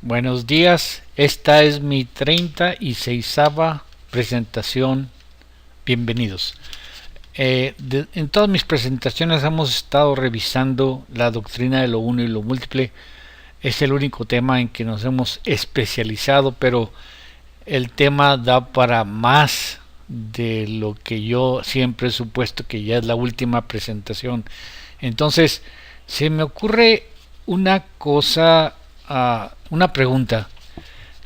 Buenos días, esta es mi 36ª presentación. Bienvenidos. En todas mis presentaciones hemos estado revisando la doctrina de lo uno y lo múltiple. Es el único tema en que nos hemos especializado, pero el tema da para más de lo que yo siempre he supuesto que ya es la última presentación. Entonces, se me ocurre una cosa, una pregunta.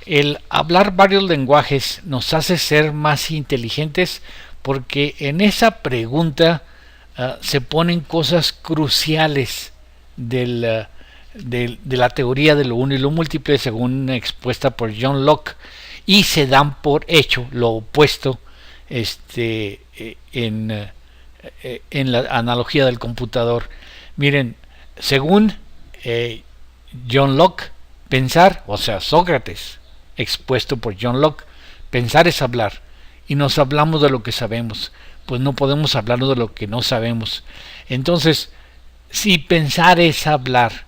¿El hablar varios lenguajes nos hace ser más inteligentes? Porque en esa pregunta se ponen cosas cruciales de la teoría de lo uno y lo múltiple, según expuesta por John Locke, y se dan por hecho lo opuesto en la analogía del computador. Miren, según John Locke, pensar, o sea, Sócrates, expuesto por John Locke, pensar es hablar, y nos hablamos de lo que sabemos, pues no podemos hablarnos de lo que no sabemos. Entonces, si pensar es hablar,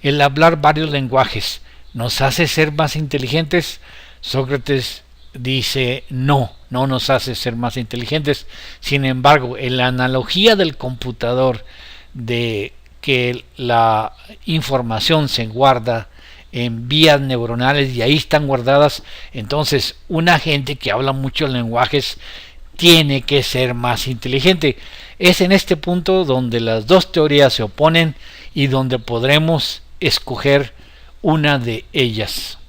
el hablar varios lenguajes nos hace ser más inteligentes, Sócrates dice no nos hace ser más inteligentes. Sin embargo, en la analogía del computador, de que la información se guarda en vías neuronales y ahí están guardadas, entonces una gente que habla muchos lenguajes tiene que ser más inteligente. Es en este punto donde las dos teorías se oponen y donde podremos escoger una de ellas.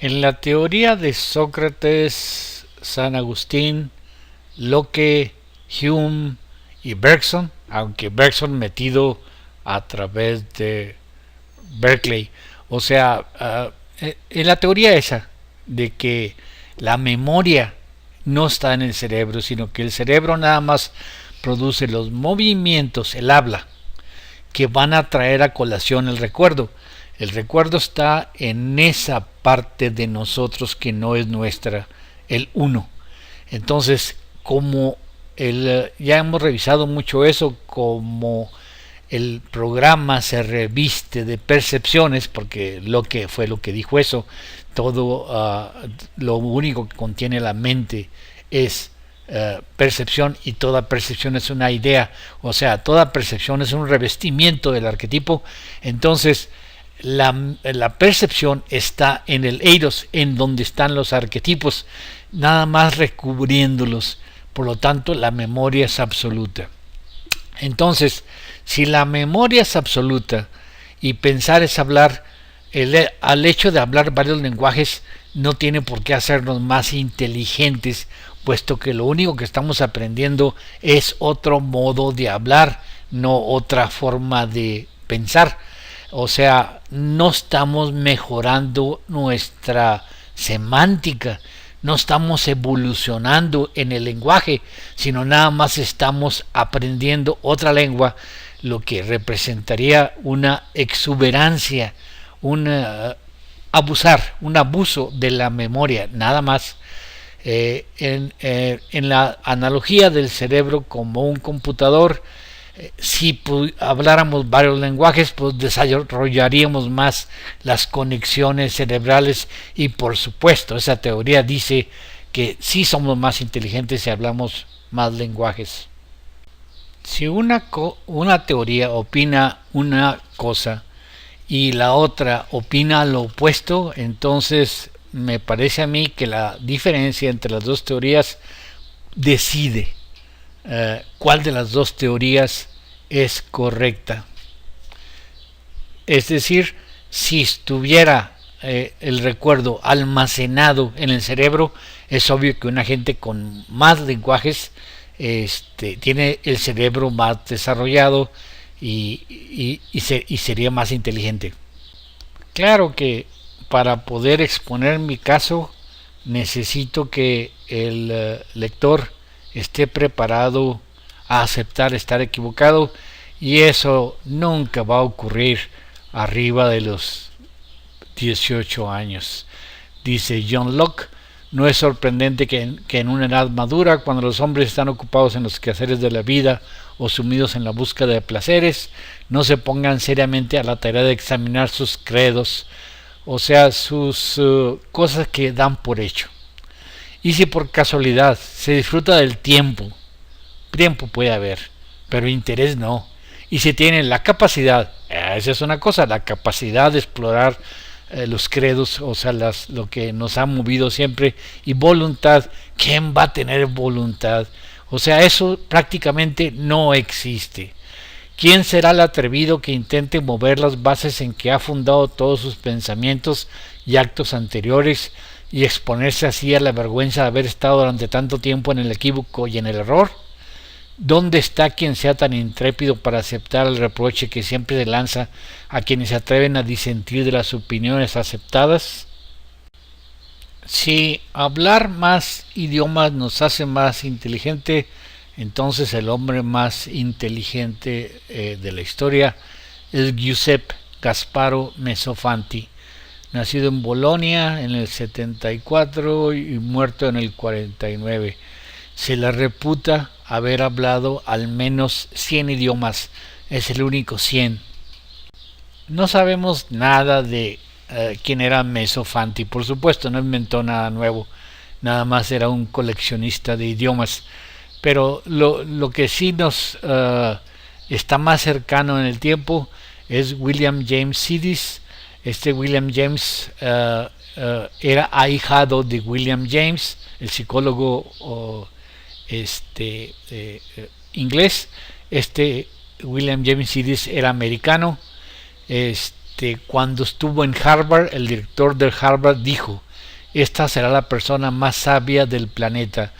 En la teoría de Sócrates, San Agustín, Locke, Hume y Bergson, aunque Bergson metido a través de Berkeley, o sea, en la teoría esa de que la memoria no está en el cerebro, sino que el cerebro nada más produce los movimientos, el habla, que van a traer a colación el recuerdo. El recuerdo está en esa parte de nosotros que no es nuestra, el uno. Entonces, como ya hemos revisado mucho eso, como el programa se reviste de percepciones, porque lo que fue lo que dijo eso, todo lo único que contiene la mente es percepción, y toda percepción es una idea, o sea, toda percepción es un revestimiento del arquetipo. Entonces la percepción está en el eidos, en donde están los arquetipos, nada más recubriéndolos. Por lo tanto, la memoria es absoluta. Entonces, si la memoria es absoluta y pensar es hablar, al hecho de hablar varios lenguajes no tiene por qué hacernos más inteligentes, puesto que lo único que estamos aprendiendo es otro modo de hablar, no otra forma de pensar. O sea, no estamos mejorando nuestra semántica, no estamos evolucionando en el lenguaje, sino nada más estamos aprendiendo otra lengua, lo que representaría una exuberancia, un abuso de la memoria, nada más. En la analogía del cerebro como un computador, si habláramos varios lenguajes, pues desarrollaríamos más las conexiones cerebrales, y por supuesto esa teoría dice que sí somos más inteligentes si hablamos más lenguajes. Si una teoría opina una cosa y la otra opina lo opuesto, entonces me parece a mí que la diferencia entre las dos teorías decide cuál de las dos teorías es correcta. Es decir, si estuviera el recuerdo almacenado en el cerebro, es obvio que una gente con más lenguajes tiene el cerebro más desarrollado y sería más inteligente. Claro que para poder exponer mi caso necesito que el lector esté preparado a aceptar estar equivocado, y eso nunca va a ocurrir arriba de los 18 años. Dice John Locke: no es sorprendente que en una edad madura, cuando los hombres están ocupados en los quehaceres de la vida o sumidos en la búsqueda de placeres, no se pongan seriamente a la tarea de examinar sus credos, o sea, sus cosas que dan por hecho. Y si por casualidad se disfruta del tiempo puede haber, pero interés no. Y si tiene la capacidad, esa es una cosa, la capacidad de explorar los credos, o sea, lo que nos ha movido siempre, y voluntad, ¿quién va a tener voluntad? O sea, eso prácticamente no existe. ¿Quién será el atrevido que intente mover las bases en que ha fundado todos sus pensamientos y actos anteriores y exponerse así a la vergüenza de haber estado durante tanto tiempo en el equívoco y en el error? ¿Dónde está quien sea tan intrépido para aceptar el reproche que siempre se lanza a quienes se atreven a disentir de las opiniones aceptadas? Si hablar más idiomas nos hace más inteligente, entonces el hombre más inteligente de la historia es Giuseppe Gasparo Mezzofanti, nacido en Bolonia en el 74 y muerto en el 49. Se le reputa haber hablado al menos 100 idiomas, es el único 100. No sabemos nada de quién era Mezzofanti, por supuesto no inventó nada nuevo, nada más era un coleccionista de idiomas, pero lo que sí nos está más cercano en el tiempo es William James Sidis. Este William James era ahijado de William James, el psicólogo inglés. Este William James Sidis era americano. Cuando estuvo en Harvard, el director de Harvard dijo: esta será la persona más sabia del planeta.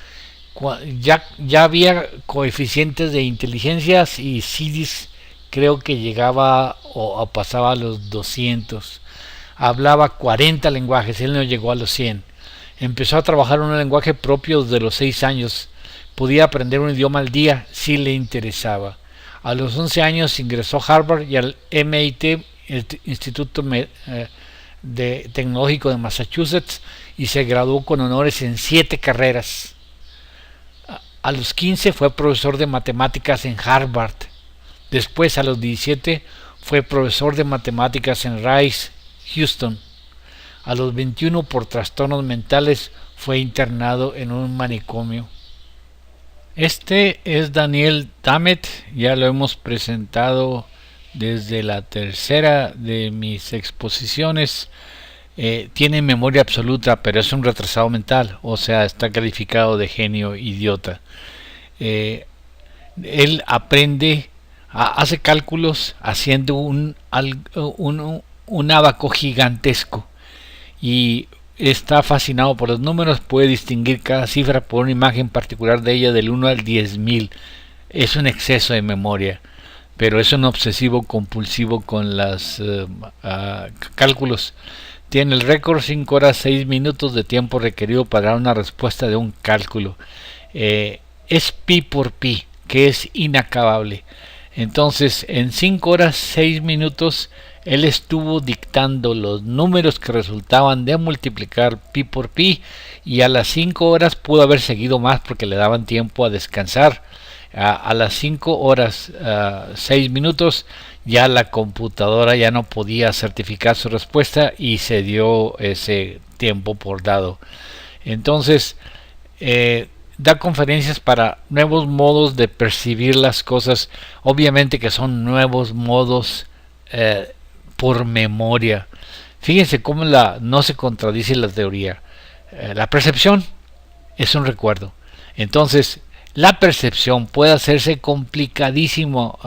Ya había coeficientes de inteligencia y Sidis creo que llegaba o pasaba a los 200. Hablaba 40 lenguajes, él no llegó a los 100. Empezó a trabajar en un lenguaje propio desde los 6 años. Podía aprender un idioma al día si le interesaba. A los 11 años ingresó a Harvard y al MIT, el Instituto Tecnológico de Massachusetts, y se graduó con honores en 7 carreras. A los 15 fue profesor de matemáticas en Harvard. Después, a los 17, fue profesor de matemáticas en Rice, Houston. A los 21, por trastornos mentales, fue internado en un manicomio. Este es Daniel Tammet, ya lo hemos presentado desde la tercera de mis exposiciones. Tiene memoria absoluta, pero es un retrasado mental, o sea, está calificado de genio idiota. Él aprende, hace cálculos haciendo un ábaco gigantesco y está fascinado por los números, puede distinguir cada cifra por una imagen particular de ella del 1 al 10.000. Es un exceso de memoria, pero es un obsesivo compulsivo con los cálculos. Tiene el récord 5 horas 6 minutos de tiempo requerido para dar una respuesta de un cálculo. Es pi por pi, que es inacabable. Entonces, en 5 horas 6 minutos, él estuvo dictando los números que resultaban de multiplicar pi por pi, y a las 5 horas pudo haber seguido más porque le daban tiempo a descansar. A las 5 horas 6 minutos ya la computadora ya no podía certificar su respuesta y se dio ese tiempo por dado. Entonces da conferencias para nuevos modos de percibir las cosas, obviamente que son nuevos modos por memoria. Fíjense cómo no se contradice la teoría. La percepción es un recuerdo. Entonces, la percepción puede hacerse complicadísimo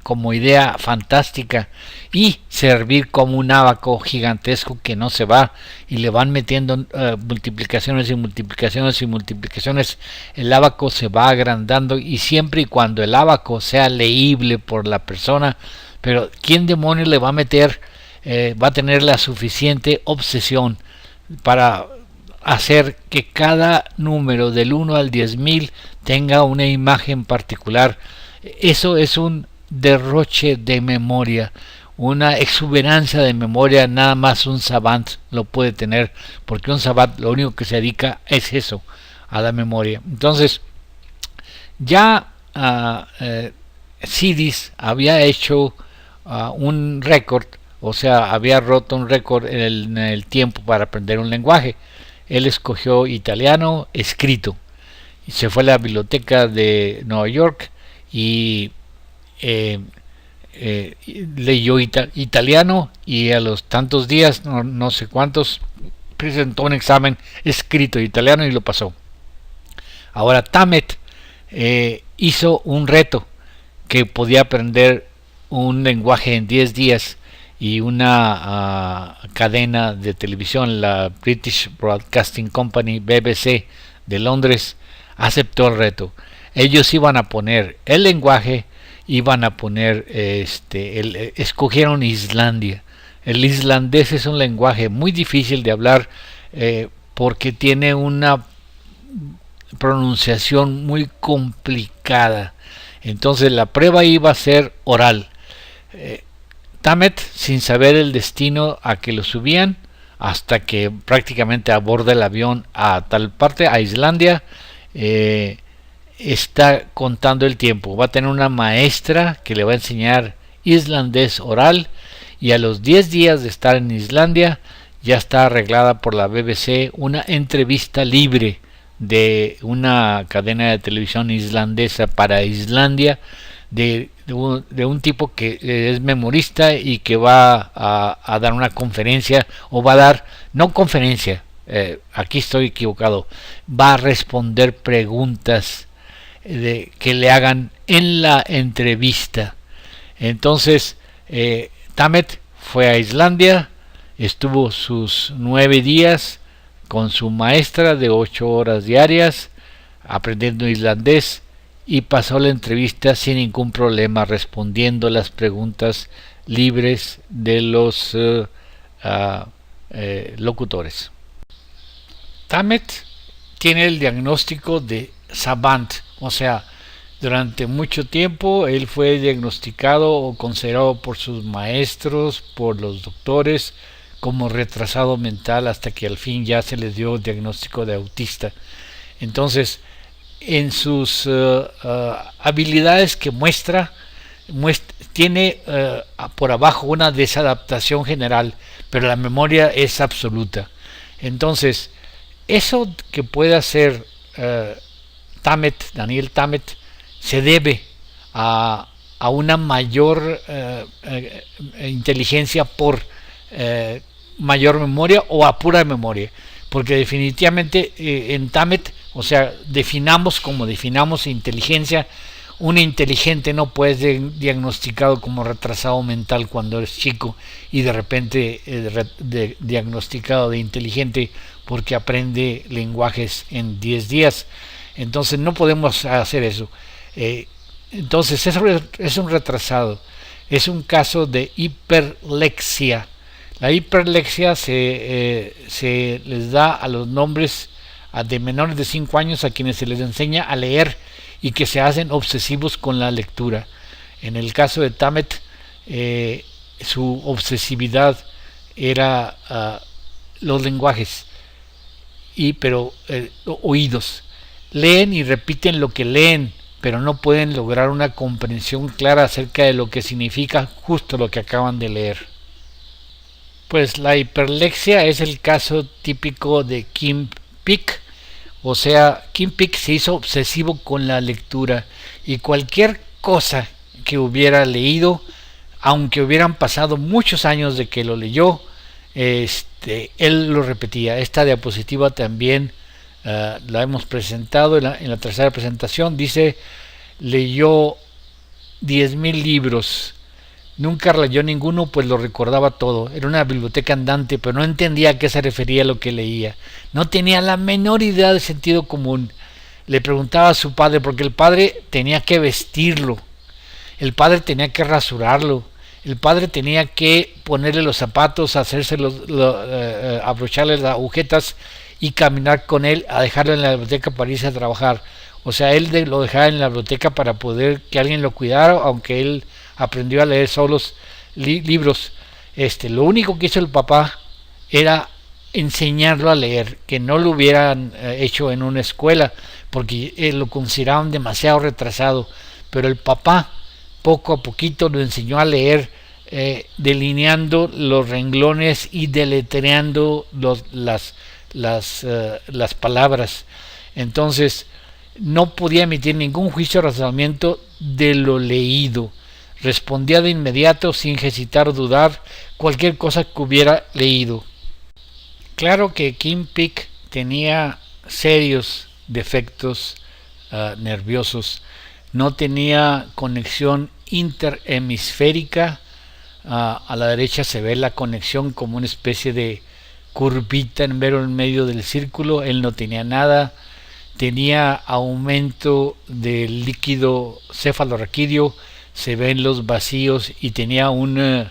como idea fantástica y servir como un ábaco gigantesco que no se va, y le van metiendo multiplicaciones y multiplicaciones y multiplicaciones. El ábaco se va agrandando, y siempre y cuando el ábaco sea leíble por la persona. Pero ¿quién demonios le va a meter, va a tener la suficiente obsesión para hacer que cada número del 1 al 10.000 tenga una imagen particular? Eso es un derroche de memoria, una exuberancia de memoria. Nada más un savant lo puede tener, porque un savant lo único que se dedica es eso, a la memoria. Entonces, ya Sidis había hecho un récord o sea, había roto un récord en el tiempo para aprender un lenguaje. Él escogió italiano escrito y se fue a la biblioteca de Nueva York y eh, leyó italiano, y a los tantos días, no sé cuántos, presentó un examen escrito de italiano y lo pasó. Ahora Tammet hizo un reto que podía aprender un lenguaje en 10 días, y una cadena de televisión, la British Broadcasting Company, BBC de Londres, aceptó el reto. Ellos iban a poner el lenguaje, iban a poner escogieron Islandia. El islandés es un lenguaje muy difícil de hablar, porque tiene una pronunciación muy complicada. Entonces la prueba iba a ser oral. Tammet, sin saber el destino a que lo subían, hasta que prácticamente aborda el avión a tal parte, a Islandia, está contando el tiempo. Va a tener una maestra que le va a enseñar islandés oral, y a los 10 días de estar en Islandia ya está arreglada por la BBC una entrevista libre de una cadena de televisión islandesa para Islandia, de un tipo que es memorista y que va a dar una conferencia, o va a dar, no conferencia, aquí estoy equivocado, va a responder preguntas que le hagan en la entrevista. Entonces Tammet fue a Islandia, estuvo sus 9 días con su maestra de 8 horas diarias aprendiendo islandés, y pasó la entrevista sin ningún problema, respondiendo las preguntas libres de los locutores. Tammet tiene el diagnóstico de savant, o sea, durante mucho tiempo él fue diagnosticado o considerado por sus maestros, por los doctores, como retrasado mental, hasta que al fin ya se le dio diagnóstico de autista. Entonces, en sus habilidades que muestra tiene por abajo una desadaptación general, pero la memoria es absoluta. Entonces, eso que puede hacer Daniel Tammet, se debe a una mayor inteligencia por mayor memoria, o a pura memoria, porque definitivamente en Tammet, o sea, definamos inteligencia, un inteligente no puede ser diagnosticado como retrasado mental cuando eres chico y de repente diagnosticado de inteligente porque aprende lenguajes en 10 días. Entonces no podemos hacer eso. Entonces es un retrasado, es un caso de hiperlexia. La hiperlexia se les da a los nombres de menores de 5 años a quienes se les enseña a leer y que se hacen obsesivos con la lectura. En el caso de Tammet, su obsesividad era los lenguajes, pero oídos. Leen y repiten lo que leen, pero no pueden lograr una comprensión clara acerca de lo que significa justo lo que acaban de leer. Pues la hiperlexia es el caso típico de Kim Peek. O sea, Kim Peek se hizo obsesivo con la lectura, y cualquier cosa que hubiera leído, aunque hubieran pasado muchos años de que lo leyó, él lo repetía. Esta diapositiva también la hemos presentado en la tercera presentación. Dice, leyó 10.000 libros. Nunca leyó ninguno, pues lo recordaba todo. Era una biblioteca andante, pero no entendía a qué se refería lo que leía. No tenía la menor idea de sentido común. Le preguntaba a su padre, porque el padre tenía que vestirlo, el padre tenía que rasurarlo, el padre tenía que ponerle los zapatos, abrocharle las agujetas y caminar con él a dejarlo en la biblioteca para irse a trabajar. O sea, él lo dejaba en la biblioteca para poder que alguien lo cuidara, aunque él aprendió a leer solos libros. Lo único que hizo el papá era enseñarlo a leer, que no lo hubieran hecho en una escuela, porque lo consideraban demasiado retrasado. Pero el papá poco a poquito lo enseñó a leer delineando los renglones y deletreando las palabras. Entonces no podía emitir ningún juicio o razonamiento de lo leído. Respondía de inmediato sin hesitar o dudar cualquier cosa que hubiera leído. Claro que Kim Peek tenía serios defectos nerviosos. No tenía conexión interhemisférica. A la derecha se ve la conexión como una especie de curvita en medio del círculo. Él no tenía nada. Tenía aumento del líquido cefalorraquídeo, se ven los vacíos, y tenía un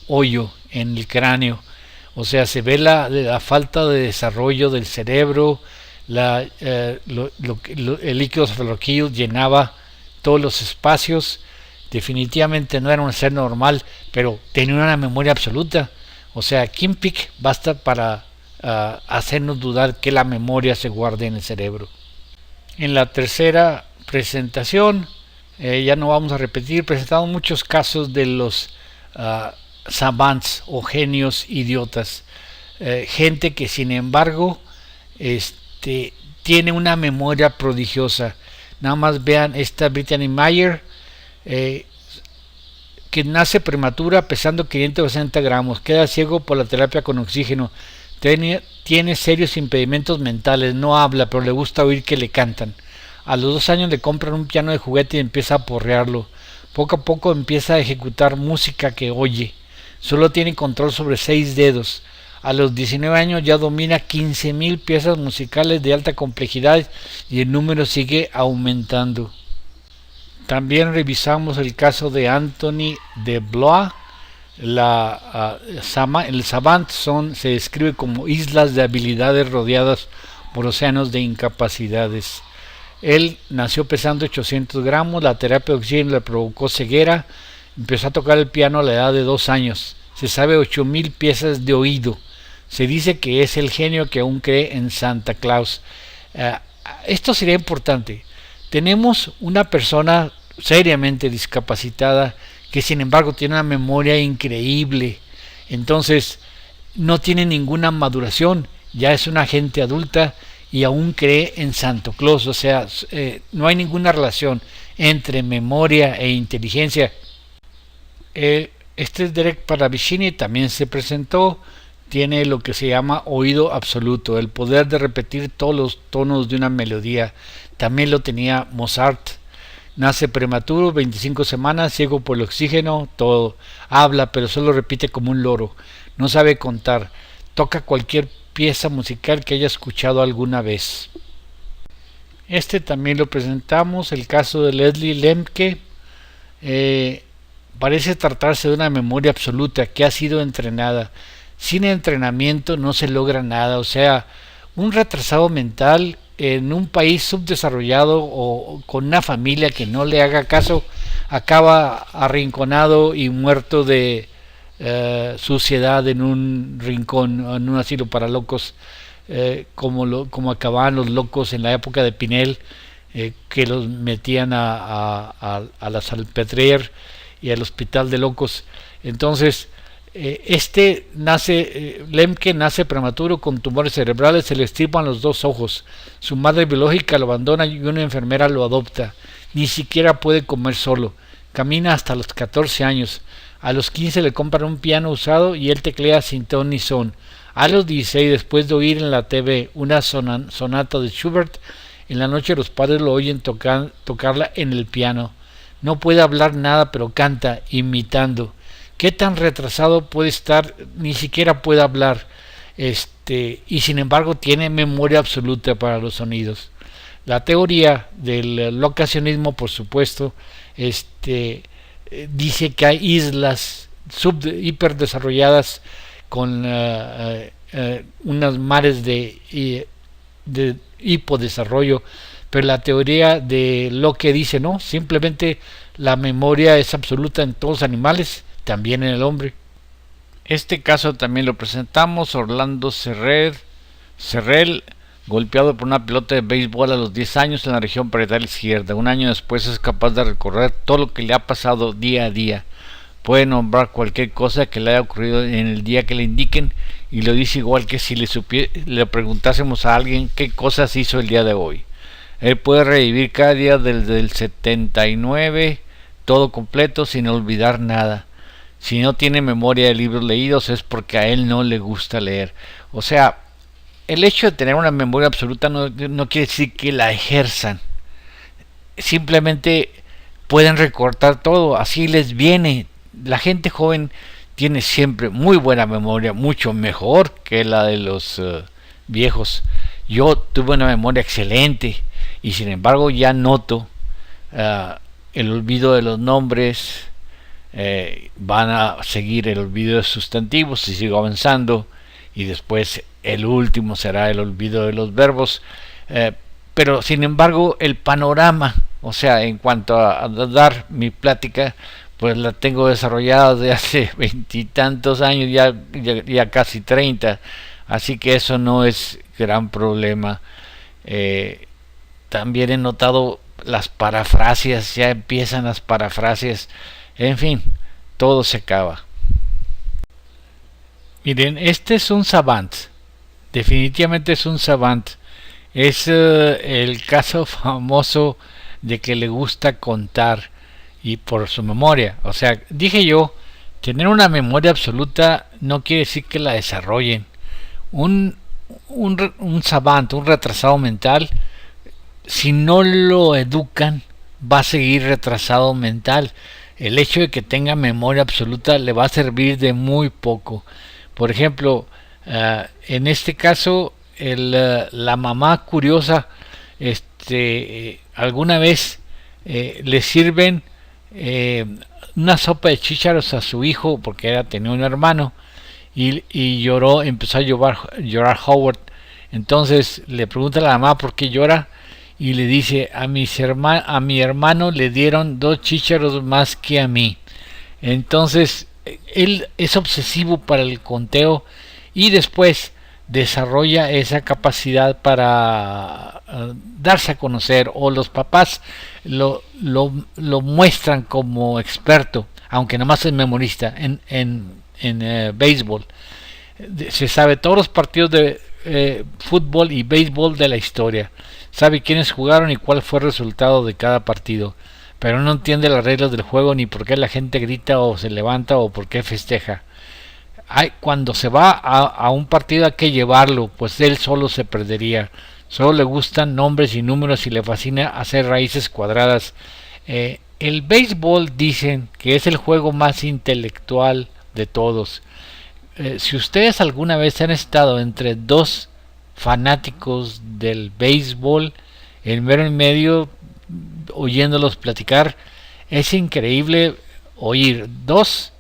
hoyo en el cráneo. O sea, se ve la falta de desarrollo del cerebro. El líquido cefalorraquídeo llenaba todos los espacios. Definitivamente no era un ser normal, pero tenía una memoria absoluta. O sea, Kim Peek basta para hacernos dudar que la memoria se guarde en el cerebro. En la tercera presentación, ya no vamos a repetir, presentamos muchos casos de los savants o genios idiotas, gente que sin embargo tiene una memoria prodigiosa. Nada más vean esta Brittany Mayer, que nace prematura pesando 560 gramos, queda ciego por la terapia con oxígeno, tiene serios impedimentos mentales, no habla, pero le gusta oír que le cantan. A los 2 años le compran un piano de juguete y empieza a porrearlo. Poco a poco empieza a ejecutar música que oye. Solo tiene control sobre 6 dedos. A los 19 años ya domina 15.000 piezas musicales de alta complejidad y el número sigue aumentando. También revisamos el caso de Anthony de Blois. El savant se describe como islas de habilidades rodeadas por océanos de incapacidades. Él nació pesando 800 gramos, la terapia de oxígeno le provocó ceguera, empezó a tocar el piano a la edad de 2 años, se sabe 8.000 piezas de oído, se dice que es el genio que aún cree en Santa Claus. Esto sería importante. Tenemos una persona seriamente discapacitada que sin embargo tiene una memoria increíble. Entonces no tiene ninguna maduración, ya es una gente adulta y aún cree en Santa Claus. O sea, no hay ninguna relación entre memoria e inteligencia. Este Derek Paravicini también se presentó. Tiene lo que se llama oído absoluto, el poder de repetir todos los tonos de una melodía. También lo tenía Mozart. Nace prematuro, 25 semanas, ciego por el oxígeno, todo. Habla, pero solo repite como un loro. No sabe contar. Toca cualquier pieza musical que haya escuchado alguna vez. Este también lo presentamos, el caso de Leslie Lemke. Parece tratarse de una memoria absoluta que ha sido entrenada. Sin entrenamiento no se logra nada. O sea, un retrasado mental en un país subdesarrollado o con una familia que no le haga caso, acaba arrinconado y muerto de suciedad en un rincón, en un asilo para locos, como acababan los locos en la época de Pinel, que los metían a la Salpêtrière y al hospital de locos. Entonces Lemke nace prematuro con tumores cerebrales, se le extirpan los 2 ojos. Su madre biológica lo abandona y una enfermera lo adopta. Ni siquiera puede comer solo. Camina hasta los 14 años. A los 15 le compran un piano usado y él teclea sin ton ni son. A los 16, después de oír en la TV una sonata de Schubert, en la noche los padres lo oyen tocarla en el piano. No puede hablar nada, pero canta, imitando. ¿Qué tan retrasado puede estar? Ni siquiera puede hablar. Y sin embargo tiene memoria absoluta para los sonidos. La teoría del locacionismo, por supuesto, dice que hay islas hiperdesarrolladas con unas mares de hipodesarrollo, pero la teoría de lo que dice no, simplemente la memoria es absoluta en todos los animales, también en el hombre. Este caso también lo presentamos, Orlando Serrell, golpeado por una pelota de béisbol a los 10 años en la región parietal izquierda. Un año después es capaz de recorrer todo lo que le ha pasado día a día. puede nombrar cualquier cosa que le haya ocurrido en el día que le indiquen, y lo dice igual que si le preguntásemos a alguien qué cosas hizo el día de hoy. Él puede revivir cada día desde el 79, todo completo, sin olvidar nada. Si no tiene memoria de libros leídos es porque a él no le gusta leer. O sea, el hecho de tener una memoria absoluta no quiere decir que la ejerzan. Simplemente pueden recortar todo, así les viene. La gente joven tiene siempre muy buena memoria, mucho mejor que la de los viejos. Yo tuve una memoria excelente y sin embargo ya noto el olvido de los nombres. Van a seguir el olvido de sustantivos si sigo avanzando, y después el último será el olvido de los verbos, pero sin embargo el panorama, o sea, en cuanto a dar mi plática, pues la tengo desarrollada desde hace veintitantos años, ya casi 30, así que eso no es gran problema. También he notado las parafraseas, ya empiezan las parafraseas. En fin, todo se acaba. Miren, este es un savant. Definitivamente es un savant. Es el caso famoso de que le gusta contar y por su memoria. O sea, dije yo, tener una memoria absoluta no quiere decir que la desarrollen. Un savant, un retrasado mental, si no lo educan, va a seguir retrasado mental. El hecho de que tenga memoria absoluta le va a servir de muy poco. Por ejemplo, en este caso, la mamá curiosa, alguna vez le sirven una sopa de chícharos a su hijo porque tenía un hermano y lloró, empezó a llorar Howard. Entonces le pregunta a la mamá por qué llora. Y le dice, a mi hermano le dieron 2 chícharos más que a mí. Entonces, él es obsesivo para el conteo y después desarrolla esa capacidad para darse a conocer, o los papás lo muestran como experto, aunque nomás es memorista en béisbol. Se sabe todos los partidos de fútbol y béisbol de la historia. Sabe quiénes jugaron y cuál fue el resultado de cada partido, pero no entiende las reglas del juego, ni por qué la gente grita o se levanta o por qué festeja. Cuando se va a un partido hay que llevarlo, pues él solo se perdería. Solo le gustan nombres y números y le fascina hacer raíces cuadradas. El béisbol dicen que es el juego más intelectual de todos. Si ustedes alguna vez han estado entre dos fanáticos del béisbol, en mero en medio, oyéndolos platicar, es increíble oír dos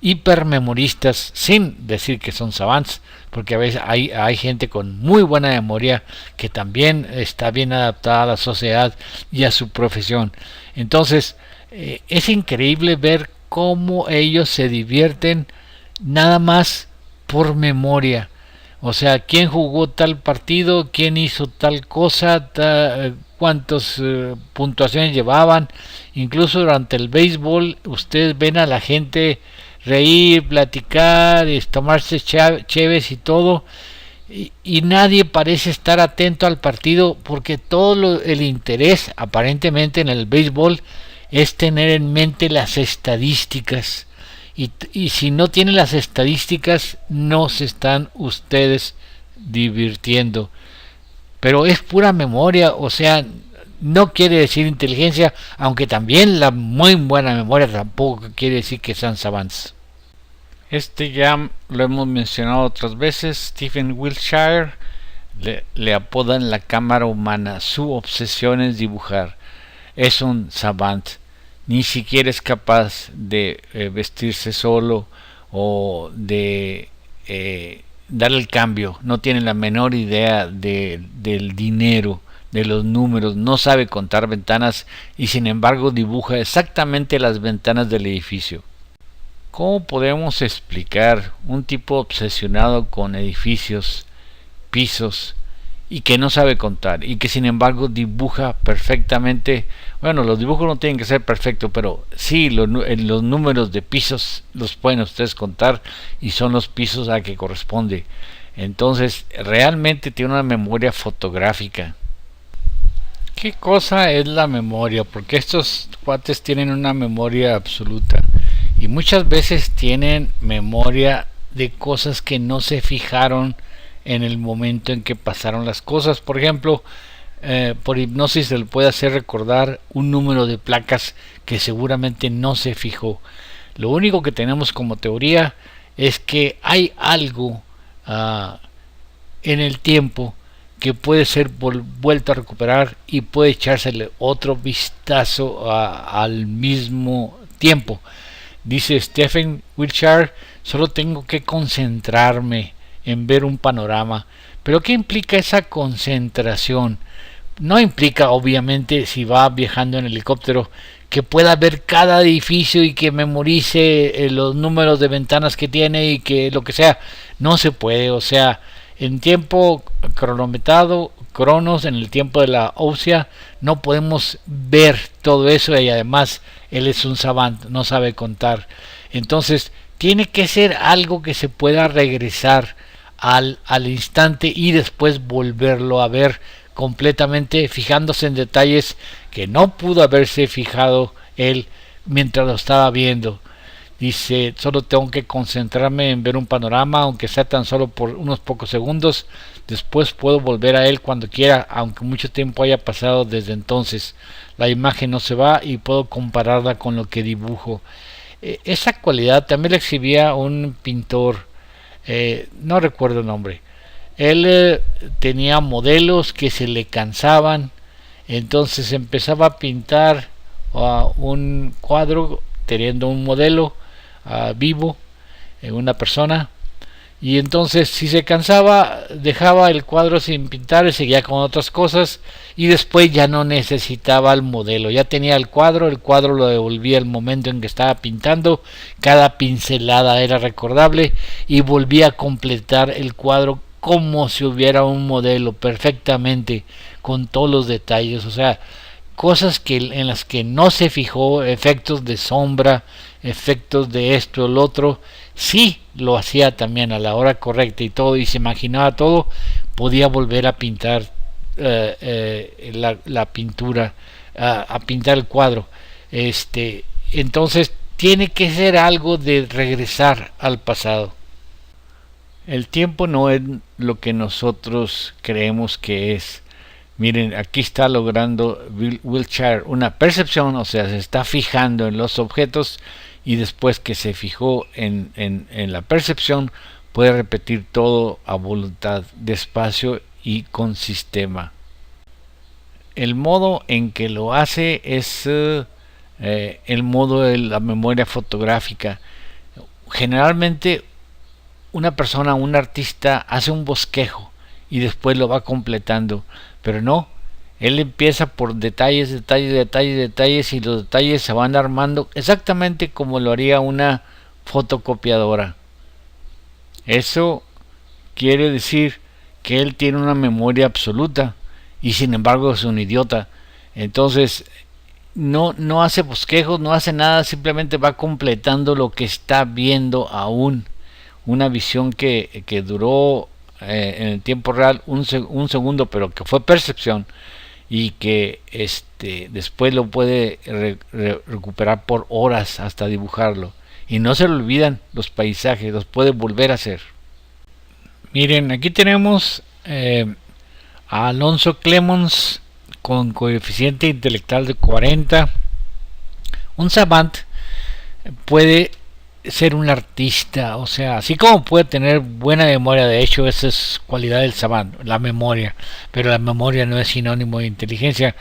hipermemoristas, sin decir que son savants, porque a veces hay gente con muy buena memoria que también está bien adaptada a la sociedad y a su profesión. Entonces es increíble ver cómo ellos se divierten nada más por memoria. O sea, quién jugó tal partido, quién hizo tal cosa, cuántas puntuaciones llevaban. Incluso durante el béisbol ustedes ven a la gente reír, platicar, tomarse cheves y todo, y nadie parece estar atento al partido, porque todo el interés aparentemente en el béisbol es tener en mente las estadísticas. Y si no tienen las estadísticas, no se están ustedes divirtiendo. Pero es pura memoria, o sea, no quiere decir inteligencia, aunque también la muy buena memoria tampoco quiere decir que sean savants. Ya lo hemos mencionado otras veces. Stephen Wiltshire le apodan la cámara humana. Su obsesión es dibujar. Es un savant. Ni siquiera es capaz de vestirse solo o de dar el cambio. No tiene la menor idea del dinero, de los números. No sabe contar ventanas y sin embargo dibuja exactamente las ventanas del edificio. ¿Cómo podemos explicar un tipo obsesionado con edificios, pisos, y que no sabe contar y que sin embargo dibuja perfectamente? Bueno, los dibujos no tienen que ser perfectos, pero sí, los números de pisos los pueden ustedes contar y son los pisos a que corresponde. Entonces, realmente tiene una memoria fotográfica. ¿Qué cosa es la memoria? Porque estos cuates tienen una memoria absoluta y muchas veces tienen memoria de cosas que no se fijaron en el momento en que pasaron las cosas. Por ejemplo, por hipnosis se le puede hacer recordar un número de placas que seguramente no se fijó. Lo único que tenemos como teoría es que hay algo en el tiempo que puede ser vuelto a recuperar y puede echársele otro vistazo al mismo tiempo. Dice Stephen Wiltshire, solo tengo que concentrarme en ver un panorama. Pero ¿qué implica esa concentración? No implica, obviamente, si va viajando en helicóptero, que pueda ver cada edificio y que memorice los números de ventanas que tiene y que lo que sea. No se puede, o sea, en tiempo cronometrado, cronos, en el tiempo de la ósea, no podemos ver todo eso y además él es un savant, no sabe contar. Entonces, tiene que ser algo que se pueda regresar al instante y después volverlo a ver completamente, fijándose en detalles que no pudo haberse fijado él mientras lo estaba viendo. Dice, solo tengo que concentrarme en ver un panorama, aunque sea tan solo por unos pocos segundos. Después puedo volver a él cuando quiera, aunque mucho tiempo haya pasado desde entonces. La imagen no se va y puedo compararla con lo que dibujo. Esa cualidad también la exhibía un pintor, no recuerdo el nombre. Él tenía modelos que se le cansaban, entonces empezaba a pintar un cuadro teniendo un modelo vivo, una persona, y entonces si se cansaba dejaba el cuadro sin pintar y seguía con otras cosas y después ya no necesitaba el modelo, ya tenía el cuadro lo devolvía el momento en que estaba pintando, cada pincelada era recordable y volvía a completar el cuadro como si hubiera un modelo perfectamente con todos los detalles, o sea, cosas en las que no se fijó, efectos de sombra, efectos de esto o lo otro, sí lo hacía también a la hora correcta y todo, y se imaginaba todo, podía volver a pintar la pintura, a pintar el cuadro. Entonces tiene que ser algo de regresar al pasado. El tiempo no es lo que nosotros creemos que es. Miren, aquí está logrando Wiltshire una percepción, o sea, se está fijando en los objetos y después que se fijó en la percepción puede repetir todo a voluntad, despacio y con sistema. El modo en que lo hace es el modo de la memoria fotográfica. Generalmente una persona, un artista hace un bosquejo y después lo va completando, pero no, él empieza por detalles y los detalles se van armando exactamente como lo haría una fotocopiadora. Eso quiere decir que él tiene una memoria absoluta y sin embargo es un idiota. Entonces no hace bosquejos, no hace nada, simplemente va completando lo que está viendo aún. Una visión que duró en el tiempo real un segundo, pero que fue percepción y que después lo puede recuperar por horas hasta dibujarlo. Y no se le olvidan los paisajes, los puede volver a hacer. Miren, aquí tenemos a Alonso Clemons con coeficiente intelectual de 40. Un savant puede ser un artista, o sea, así como puede tener buena memoria, de hecho esa es cualidad del savant, la memoria, pero la memoria no es sinónimo de inteligencia.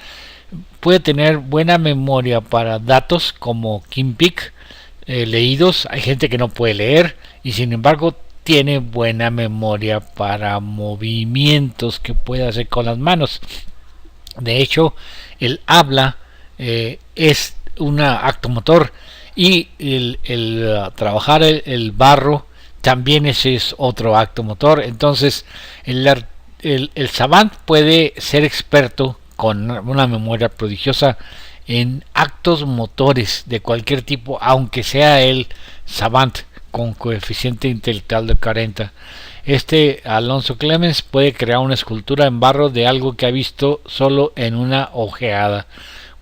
Puede tener buena memoria para datos como Kim Peek, leídos. Hay gente que no puede leer y sin embargo tiene buena memoria para movimientos que puede hacer con las manos. De hecho, el habla es un acto motor y el trabajar el barro también ese es otro acto motor. Entonces el savant puede ser experto con una memoria prodigiosa en actos motores de cualquier tipo, aunque sea el savant con coeficiente intelectual de 40. Este Alonso Clemens puede crear una escultura en barro de algo que ha visto solo en una ojeada.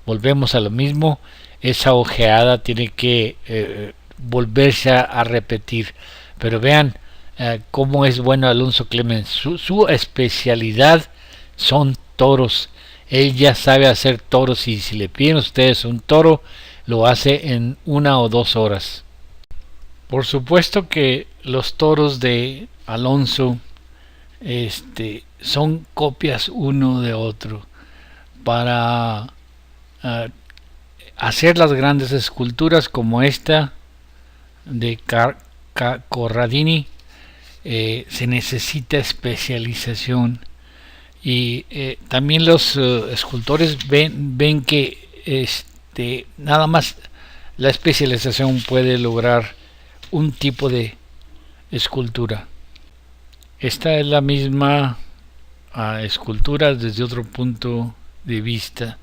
Volvemos a lo mismo, esa ojeada tiene que volverse a repetir. Pero vean cómo es bueno Alonso Clemens. Su especialidad son toros. Él ya sabe hacer toros y si le piden a ustedes un toro, lo hace en 1 o 2 horas. Por supuesto que los toros de Alonso son copias uno de otro. Para hacer las grandes esculturas como esta de Corradini se necesita especialización y también los escultores ven que nada más la especialización puede lograr un tipo de escultura. Esta es la misma escultura desde otro punto de vista.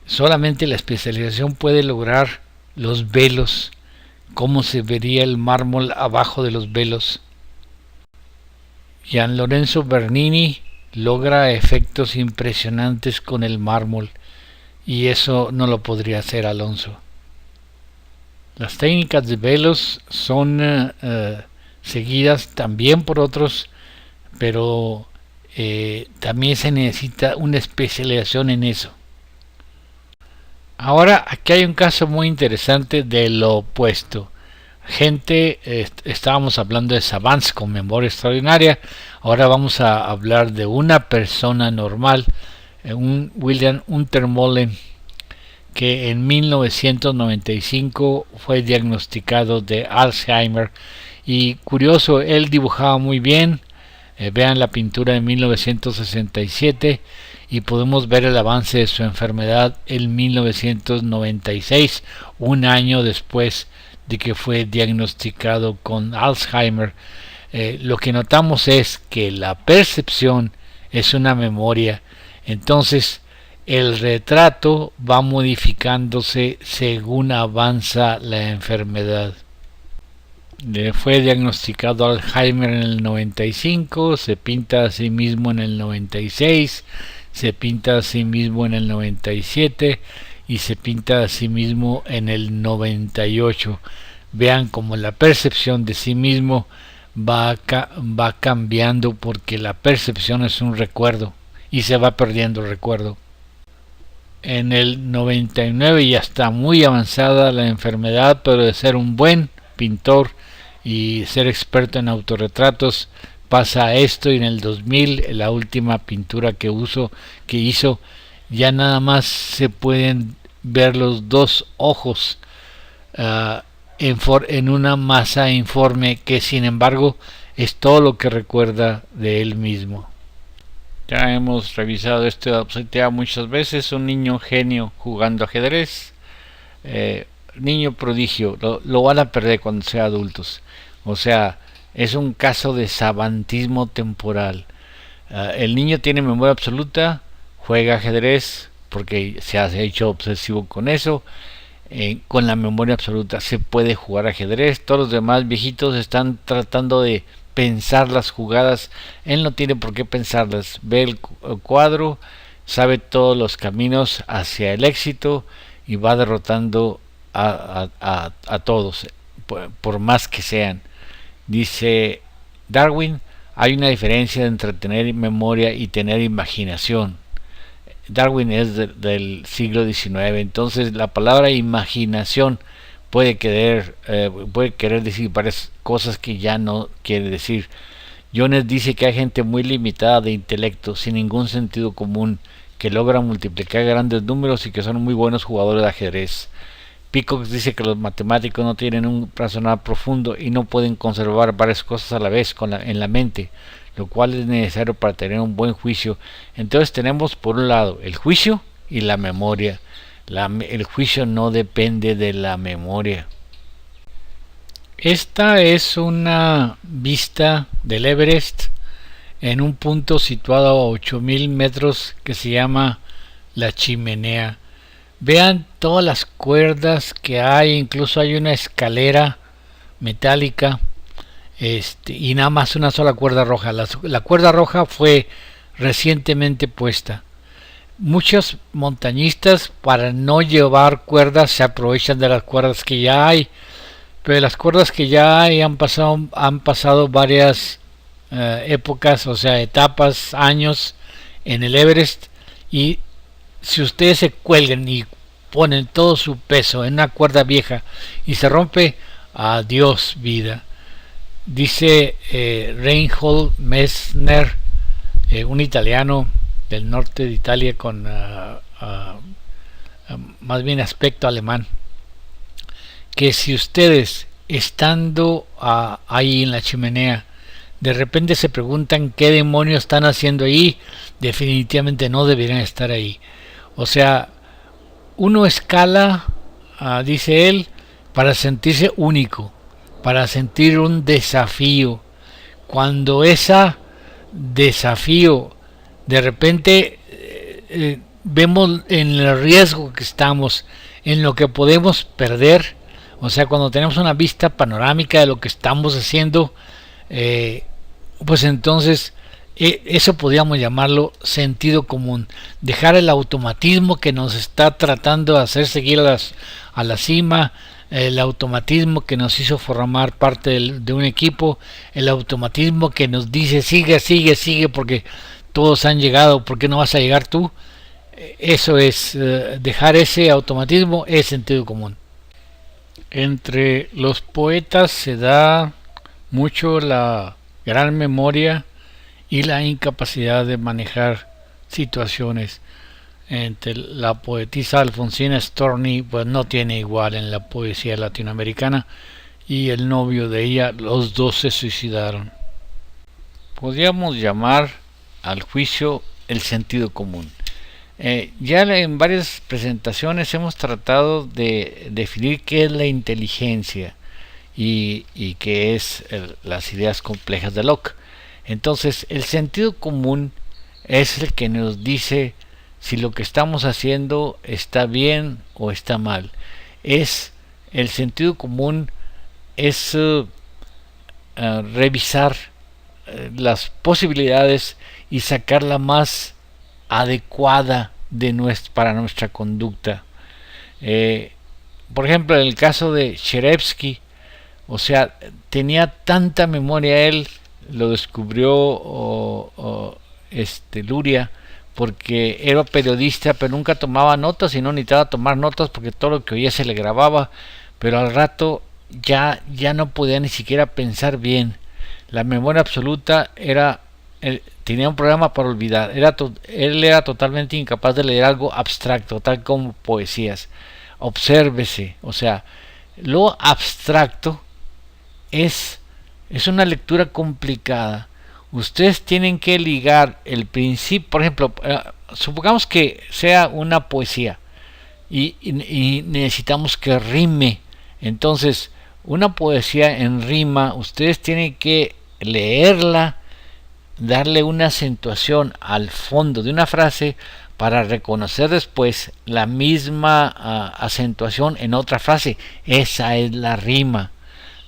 Solamente la especialización puede lograr los velos, cómo se vería el mármol abajo de los velos. Gian Lorenzo Bernini logra efectos impresionantes con el mármol y eso no lo podría hacer Alonso. Las técnicas de velos son seguidas también por otros, pero también se necesita una especialización en eso. Ahora aquí hay un caso muy interesante de lo opuesto. Estábamos hablando de savants con memoria extraordinaria, ahora vamos a hablar de una persona normal, un William Untermolen, que en 1995 fue diagnosticado de Alzheimer y curioso, él dibujaba muy bien. Vean la pintura de 1967 y podemos ver el avance de su enfermedad en 1996, un año después de que fue diagnosticado con Alzheimer. Lo que notamos es que la percepción es una memoria, entonces el retrato va modificándose según avanza la enfermedad. Fue diagnosticado Alzheimer en el 95, se pinta a sí mismo en el 96, se pinta a sí mismo en el 97 y se pinta a sí mismo en el 98. Vean cómo la percepción de sí mismo va cambiando porque la percepción es un recuerdo y se va perdiendo el recuerdo. En el 99 ya está muy avanzada la enfermedad, pero de ser un buen pintor y ser experto en autorretratos pasa a esto, y en el 2000 la última pintura que hizo ya nada más se pueden ver los dos ojos en una masa informe que sin embargo es todo lo que recuerda de él mismo. Ya hemos revisado este diapositiva muchas veces, un niño genio jugando ajedrez, niño prodigio, lo van a perder cuando sean adultos. O sea, es un caso de savantismo temporal. El niño tiene memoria absoluta, juega ajedrez porque se ha hecho obsesivo con eso. Con la memoria absoluta se puede jugar ajedrez. Todos los demás viejitos están tratando de pensar las jugadas. Él no tiene por qué pensarlas. Ve el cuadro, sabe todos los caminos hacia el éxito y va derrotando a todos, por más que sean. Dice Darwin, hay una diferencia entre tener memoria y tener imaginación. Darwin es del siglo XIX, entonces la palabra imaginación puede querer decir varias cosas que ya no quiere decir. Jones dice que hay gente muy limitada de intelecto, sin ningún sentido común, que logra multiplicar grandes números y que son muy buenos jugadores de ajedrez. Peacock dice que los matemáticos no tienen un razonamiento profundo y no pueden conservar varias cosas a la vez en la mente, lo cual es necesario para tener un buen juicio. Entonces tenemos por un lado el juicio y la memoria. El juicio no depende de la memoria. Esta es una vista del Everest en un punto situado a 8000 metros que se llama La Chimenea. Vean todas las cuerdas que hay, incluso hay una escalera metálica, y nada más una sola cuerda roja. La cuerda roja fue recientemente puesta. Muchos montañistas, para no llevar cuerdas, se aprovechan de las cuerdas que ya hay, pero las cuerdas que ya hay han pasado varias épocas, o sea, etapas, años en el Everest, y si ustedes se cuelgan y ponen todo su peso en una cuerda vieja y se rompe, adiós vida. Dice Reinhold Messner, un italiano del norte de Italia con más bien aspecto alemán, que si ustedes estando ahí en la chimenea de repente se preguntan qué demonios están haciendo ahí, definitivamente no deberían estar ahí. O sea, uno escala, dice él, para sentirse único, para sentir un desafío. Cuando ese desafío de repente vemos en el riesgo que estamos, en lo que podemos perder, o sea, cuando tenemos una vista panorámica de lo que estamos haciendo, pues entonces eso podríamos llamarlo sentido común. Dejar el automatismo que nos está tratando de hacer seguir a la cima, el automatismo que nos hizo formar parte de un equipo, el automatismo que nos dice sigue, sigue, sigue porque todos han llegado, ¿por qué no vas a llegar tú? Eso es, dejar ese automatismo es sentido común. Entre los poetas se da mucho la gran memoria y la incapacidad de manejar situaciones. Entre la poetisa Alfonsina Storni, pues no tiene igual en la poesía latinoamericana, y el novio de ella, los dos se suicidaron. Podríamos llamar al juicio el sentido común. Ya en varias presentaciones hemos tratado de definir qué es la inteligencia y qué es las ideas complejas de Locke. Entonces, el sentido común es el que nos dice si lo que estamos haciendo está bien o está mal. El sentido común es revisar las posibilidades y sacar la más adecuada para nuestra conducta. Por ejemplo, en el caso de Cherevsky, o sea, tenía tanta memoria él, lo descubrió Luria, porque era periodista, pero nunca tomaba notas y no necesitaba tomar notas porque todo lo que oía se le grababa, pero al rato ya no podía ni siquiera pensar bien. La memoria absoluta tenía un programa para olvidar. Él era totalmente incapaz de leer algo abstracto, tal como poesías. Obsérvese, o sea, lo abstracto es una lectura complicada. Ustedes tienen que ligar el principio, por ejemplo, supongamos que sea una poesía y necesitamos que rime. Entonces, una poesía en rima, ustedes tienen que leerla, darle una acentuación al fondo de una frase para reconocer después la misma acentuación en otra frase. Esa es la rima.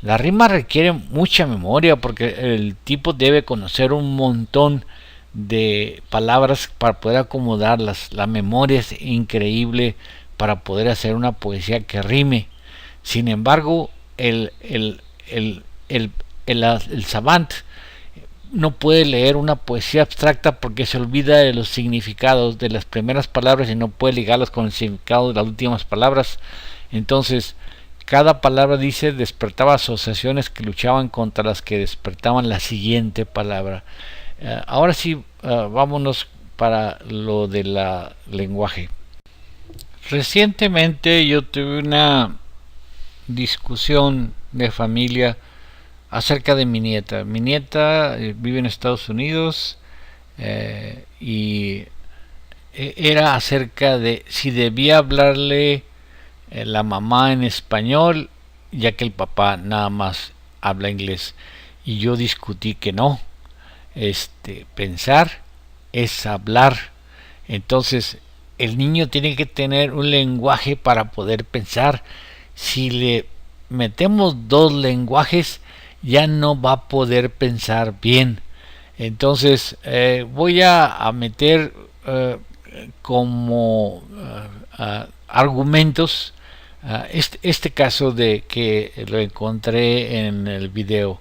La rima requiere mucha memoria porque el tipo debe conocer un montón de palabras para poder acomodarlas. La memoria es increíble para poder hacer una poesía que rime. Sin embargo, el savant no puede leer una poesía abstracta porque se olvida de los significados de las primeras palabras y no puede ligarlas con el significado de las últimas palabras. Entonces, cada palabra, dice, despertaba asociaciones que luchaban contra las que despertaban la siguiente palabra. Ahora sí, vámonos para lo del lenguaje. Recientemente yo tuve una discusión de familia acerca de mi nieta. Mi nieta vive en Estados Unidos y era acerca de si debía hablarle la mamá en español, ya que el papá nada más habla inglés. Y yo discutí que no. Pensar es hablar. Entonces, el niño tiene que tener un lenguaje para poder pensar. Si le metemos dos lenguajes, ya no va a poder pensar bien. Entonces voy a meter como argumentos este caso de que lo encontré en el video.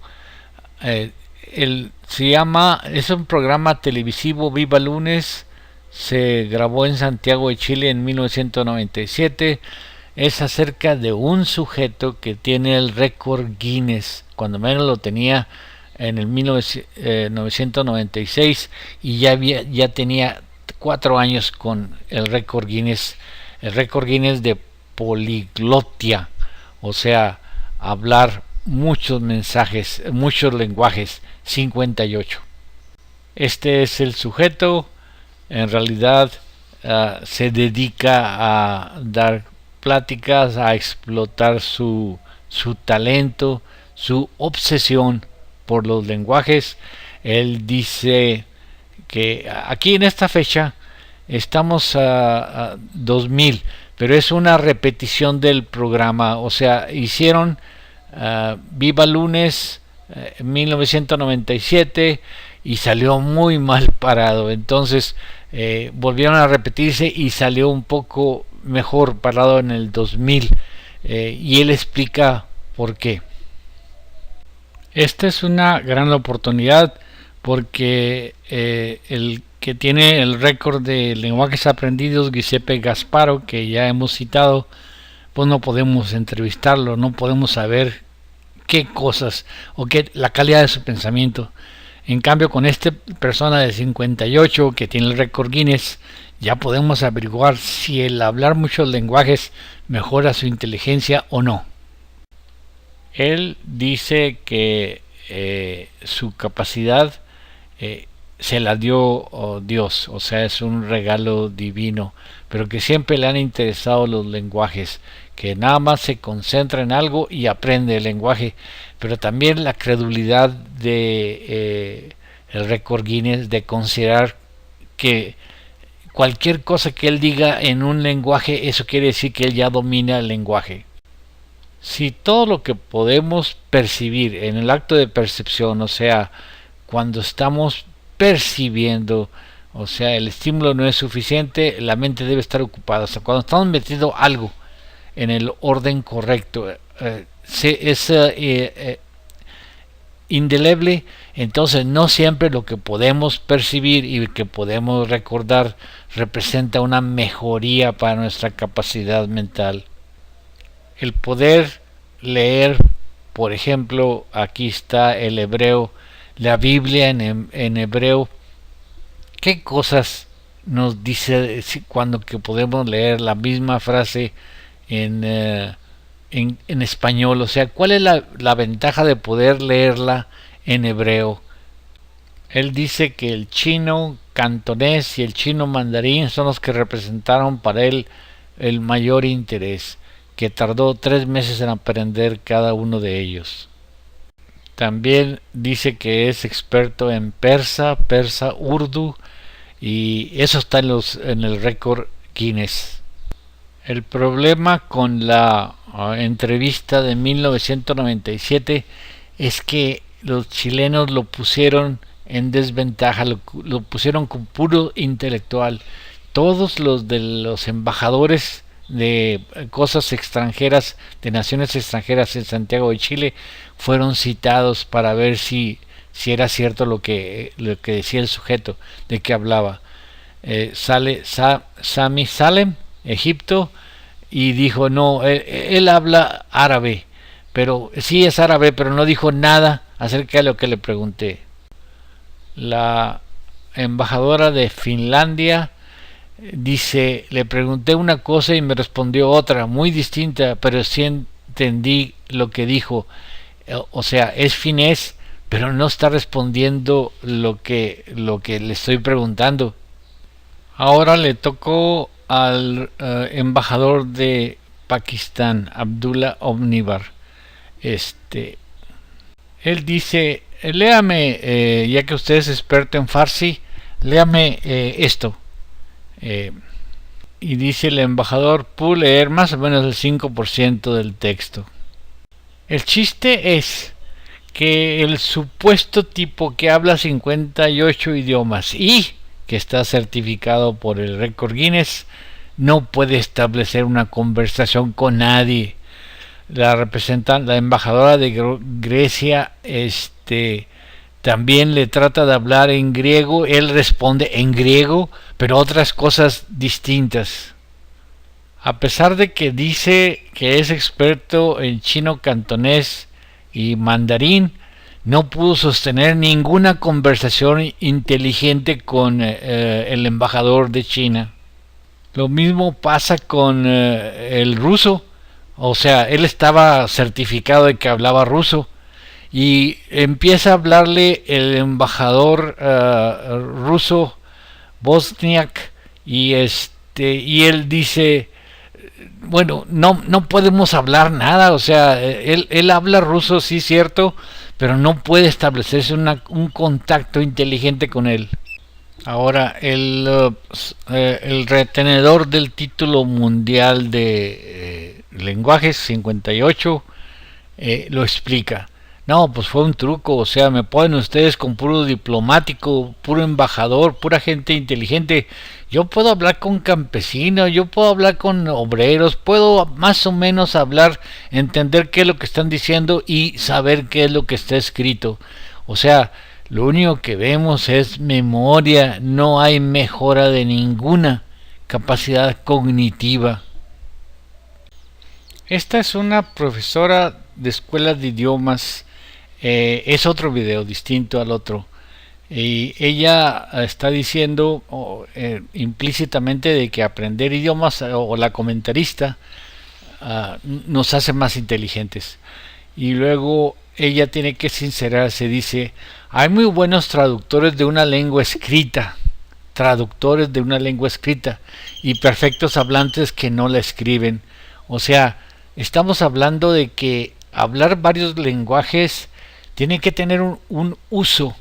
Se llama, es un programa televisivo, Viva Lunes. Se grabó en Santiago de Chile en 1997. Es acerca de un sujeto que tiene el récord Guinness, cuando menos lo tenía en el 1996, y ya tenía 4 años con el récord Guinness de poliglotia, o sea, hablar muchos mensajes, muchos lenguajes, 58. Este es el sujeto. En realidad se dedica a dar pláticas, a explotar su talento, su obsesión por los lenguajes. Él dice que aquí en esta fecha estamos a 2000, pero es una repetición del programa, o sea, hicieron Viva Lunes 1997 y salió muy mal parado. Entonces volvieron a repetirse y salió un poco mejor parado en el 2000, y él explica por qué. Esta es una gran oportunidad porque el que tiene el récord de lenguajes aprendidos, Giuseppe Gasparo, que ya hemos citado, pues no podemos entrevistarlo, no podemos saber qué cosas o qué la calidad de su pensamiento. En cambio, con esta persona de 58 que tiene el récord Guinness, ya podemos averiguar si el hablar muchos lenguajes mejora su inteligencia o no. Él dice que su capacidad se la dio Dios, o sea, es un regalo divino, pero que siempre le han interesado los lenguajes, que nada más se concentra en algo y aprende el lenguaje, pero también la credulidad de el récord Guinness de considerar que cualquier cosa que él diga en un lenguaje, eso quiere decir que él ya domina el lenguaje. Si todo lo que podemos percibir en el acto de percepción, o sea, cuando estamos percibiendo, o sea, el estímulo no es suficiente, la mente debe estar ocupada. O sea, cuando estamos metiendo algo en el orden correcto, es indeleble, entonces no siempre lo que podemos percibir y que podemos recordar representa una mejoría para nuestra capacidad mental. El poder leer, por ejemplo, aquí está el hebreo, la Biblia en hebreo. ¿Qué cosas nos dice cuando que podemos leer la misma frase en español? O sea, ¿cuál es la ventaja de poder leerla en hebreo? Él dice que el chino cantonés y el chino mandarín son los que representaron para él el mayor interés, que tardó 3 meses en aprender cada uno de ellos. También dice que es experto en persa, urdu, y eso está en el récord Guinness. El problema con la entrevista de 1997 es que los chilenos lo pusieron en desventaja, lo pusieron con puro intelectual. Todos los de los embajadores de cosas extranjeras, de naciones extranjeras en Santiago de Chile, fueron citados para ver si era cierto lo que decía el sujeto, de que hablaba. Sami Salem, Egipto, y dijo no, él habla árabe, pero sí es árabe, pero no dijo nada acerca de lo que le pregunté. La embajadora de Finlandia dice, le pregunté una cosa y me respondió otra muy distinta, pero sí entendí lo que dijo. O sea, es finés, pero no está respondiendo lo que le estoy preguntando. Ahora le tocó al embajador de Pakistán, Abdullah Omnibar. Él dice, léame, ya que usted es experto en Farsi, léame esto. y dice el embajador, pudo leer más o menos el 5% del texto. El chiste es que el supuesto tipo que habla 58 idiomas y que está certificado por el récord Guinness no puede establecer una conversación con nadie. La embajadora de Grecia también le trata de hablar en griego, él responde en griego, pero otras cosas distintas. A pesar de que dice que es experto en chino cantonés y mandarín, no pudo sostener ninguna conversación inteligente con el embajador de China. Lo mismo pasa con el ruso. O sea, él estaba certificado de que hablaba ruso y empieza a hablarle el embajador ruso Bosniak y él dice, bueno, no podemos hablar nada. O sea, él habla ruso, sí, cierto, pero no puede establecerse un contacto inteligente con él. Ahora, el retenedor del título mundial de lenguajes 58 lo explica. No, pues fue un truco. O sea, me ponen ustedes con puro diplomático, puro embajador, pura gente inteligente. Yo puedo hablar con campesinos, yo puedo hablar con obreros, puedo más o menos hablar, entender qué es lo que están diciendo y saber qué es lo que está escrito. O sea, lo único que vemos es memoria, no hay mejora de ninguna capacidad cognitiva. Esta es una profesora de escuela de idiomas, es otro video distinto al otro. Y ella está diciendo implícitamente de que aprender idiomas o la comentarista nos hace más inteligentes. Y luego ella tiene que sincerarse, dice, hay muy buenos traductores de una lengua escrita, y perfectos hablantes que no la escriben. O sea, estamos hablando de que hablar varios lenguajes tiene que tener un uso,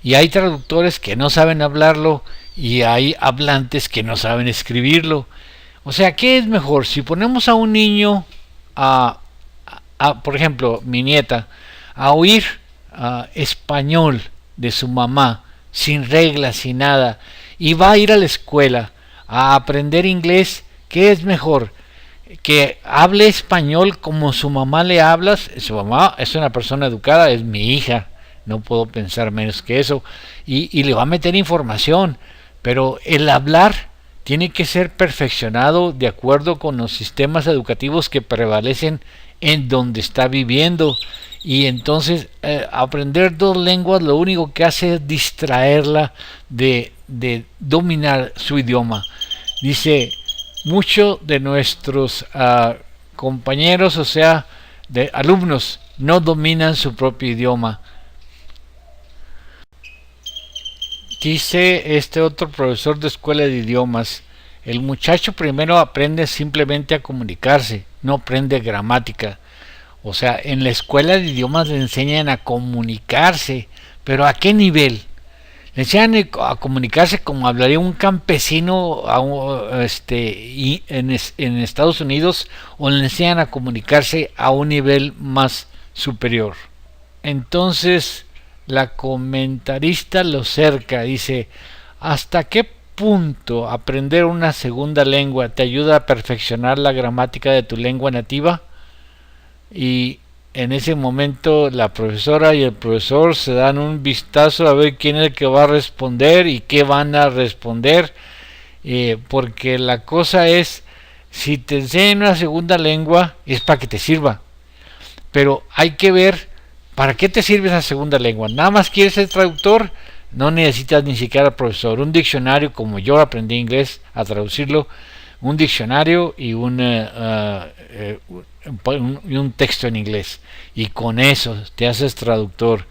y hay traductores que no saben hablarlo y hay hablantes que no saben escribirlo. O sea, ¿qué es mejor? Si ponemos a un niño por ejemplo, mi nieta, a oír español de su mamá, sin reglas, sin nada, y va a ir a la escuela a aprender inglés, ¿qué es mejor? Que hable español como su mamá le habla. Su mamá es una persona educada, es mi hija, no puedo pensar menos que eso, y le va a meter información, pero el hablar tiene que ser perfeccionado de acuerdo con los sistemas educativos que prevalecen en donde está viviendo. Y entonces aprender dos lenguas lo único que hace es distraerla de dominar su idioma. Dice, muchos de nuestros compañeros, o sea, de alumnos, no dominan su propio idioma. Dice este otro profesor de escuela de idiomas, el muchacho primero aprende simplemente a comunicarse, no aprende gramática. O sea, en la escuela de idiomas le enseñan a comunicarse, pero ¿a qué nivel? Le enseñan a comunicarse como hablaría un campesino en Estados Unidos, o le enseñan a comunicarse a un nivel más superior. Entonces, la comentarista lo cerca, dice, ¿hasta qué punto aprender una segunda lengua te ayuda a perfeccionar la gramática de tu lengua nativa? Y en ese momento la profesora y el profesor se dan un vistazo a ver quién es el que va a responder y qué van a responder, porque la cosa es, si te enseñan una segunda lengua es para que te sirva, pero hay que ver ¿para qué te sirve esa segunda lengua? ¿Nada más quieres ser traductor? No necesitas ni siquiera profesor. Un diccionario, como yo aprendí inglés a traducirlo, un diccionario y un texto en inglés. Y con eso te haces traductor.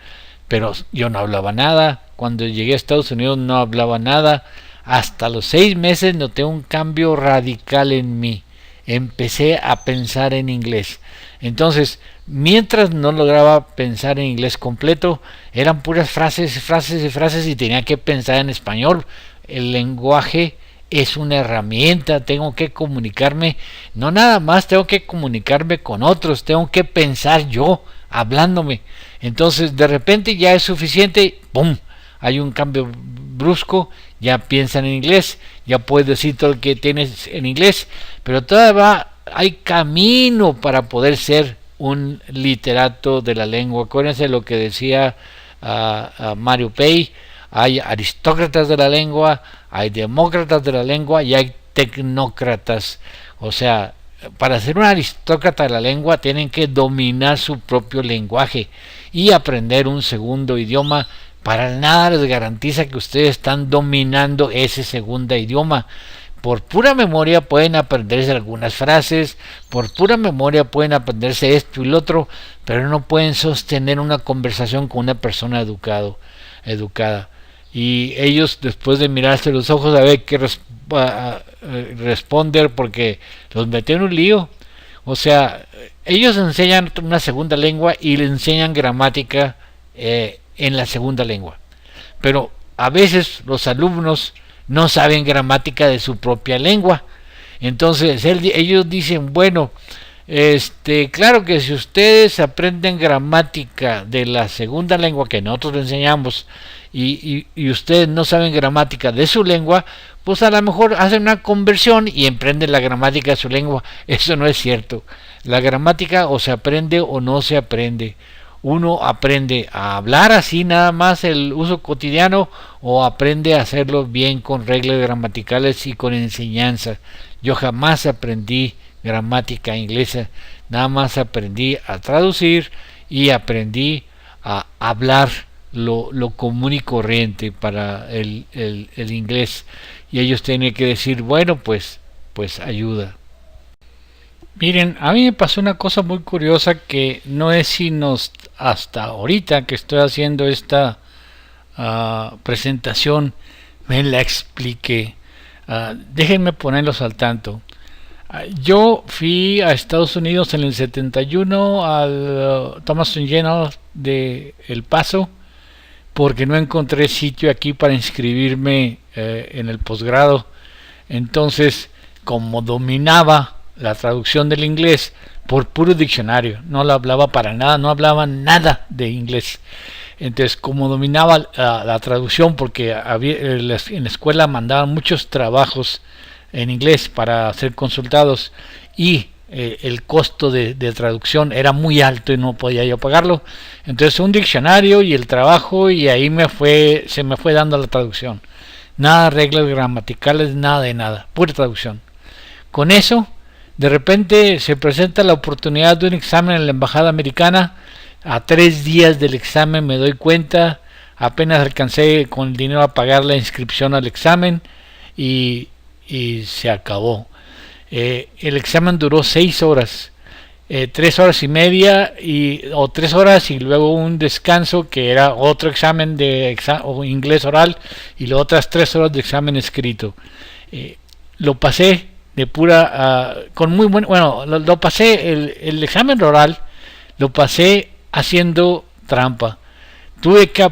Pero yo no hablaba nada. Cuando llegué a Estados Unidos no hablaba nada. Hasta los 6 meses noté un cambio radical en mí. Empecé a pensar en inglés. Entonces, mientras no lograba pensar en inglés completo, eran puras frases y tenía que pensar en español. El lenguaje es una herramienta, tengo que comunicarme, no nada más tengo que comunicarme con otros, tengo que pensar yo, hablándome. Entonces de repente ya es suficiente, ¡pum! Hay un cambio brusco, ya piensan en inglés, ya puedes decir todo lo que tienes en inglés, pero todavía hay camino para poder ser un literato de la lengua. Acuérdense lo que decía Mario Pei: hay aristócratas de la lengua, hay demócratas de la lengua y hay tecnócratas. O sea, para ser un aristócrata de la lengua tienen que dominar su propio lenguaje y aprender un segundo idioma. Para nada les garantiza que ustedes están dominando ese segundo idioma. Por pura memoria pueden aprenderse algunas frases, por pura memoria pueden aprenderse esto y lo otro, pero no pueden sostener una conversación con una persona educada. Y ellos, después de mirarse los ojos a ver qué responder, porque los metió en un lío. O sea, ellos enseñan una segunda lengua y le enseñan gramática en la segunda lengua, pero a veces los alumnos no saben gramática de su propia lengua. Entonces ellos dicen, bueno, claro que si ustedes aprenden gramática de la segunda lengua que nosotros les enseñamos y ustedes no saben gramática de su lengua, pues a lo mejor hacen una conversión y aprenden la gramática de su lengua. Eso no es cierto. La gramática o se aprende o no se aprende. Uno aprende a hablar así nada más el uso cotidiano, o aprende a hacerlo bien con reglas gramaticales y con enseñanza. Yo jamás aprendí gramática inglesa, nada más aprendí a traducir y aprendí a hablar lo común y corriente para el inglés, y ellos tienen que decir, bueno, pues ayuda. Miren, a mí me pasó una cosa muy curiosa que no es sino hasta ahorita que estoy haciendo esta presentación me la expliqué. Déjenme ponerlos al tanto. Yo fui a Estados Unidos en el 71 al Thomason General de El Paso, porque no encontré sitio aquí para inscribirme en el posgrado. Entonces, como dominaba la traducción del inglés por puro diccionario, no la hablaba para nada, no hablaba nada de inglés. Entonces, como dominaba la traducción, porque en la escuela mandaban muchos trabajos en inglés para ser consultados, y el costo de traducción era muy alto y no podía yo pagarlo. Entonces, un diccionario y el trabajo, y ahí se me fue dando la traducción. Nada de reglas gramaticales, nada de nada, pura traducción. Con eso, de repente se presenta la oportunidad de un examen en la embajada americana. A 3 días del examen me doy cuenta, apenas alcancé con el dinero a pagar la inscripción al examen y se acabó. El examen duró 6 horas, 3 horas y media o 3 horas y luego un descanso que era otro examen de inglés oral, y luego otras 3 horas de examen escrito. Lo pasé de pura con muy bueno, lo pasé el examen oral, lo pasé haciendo trampa.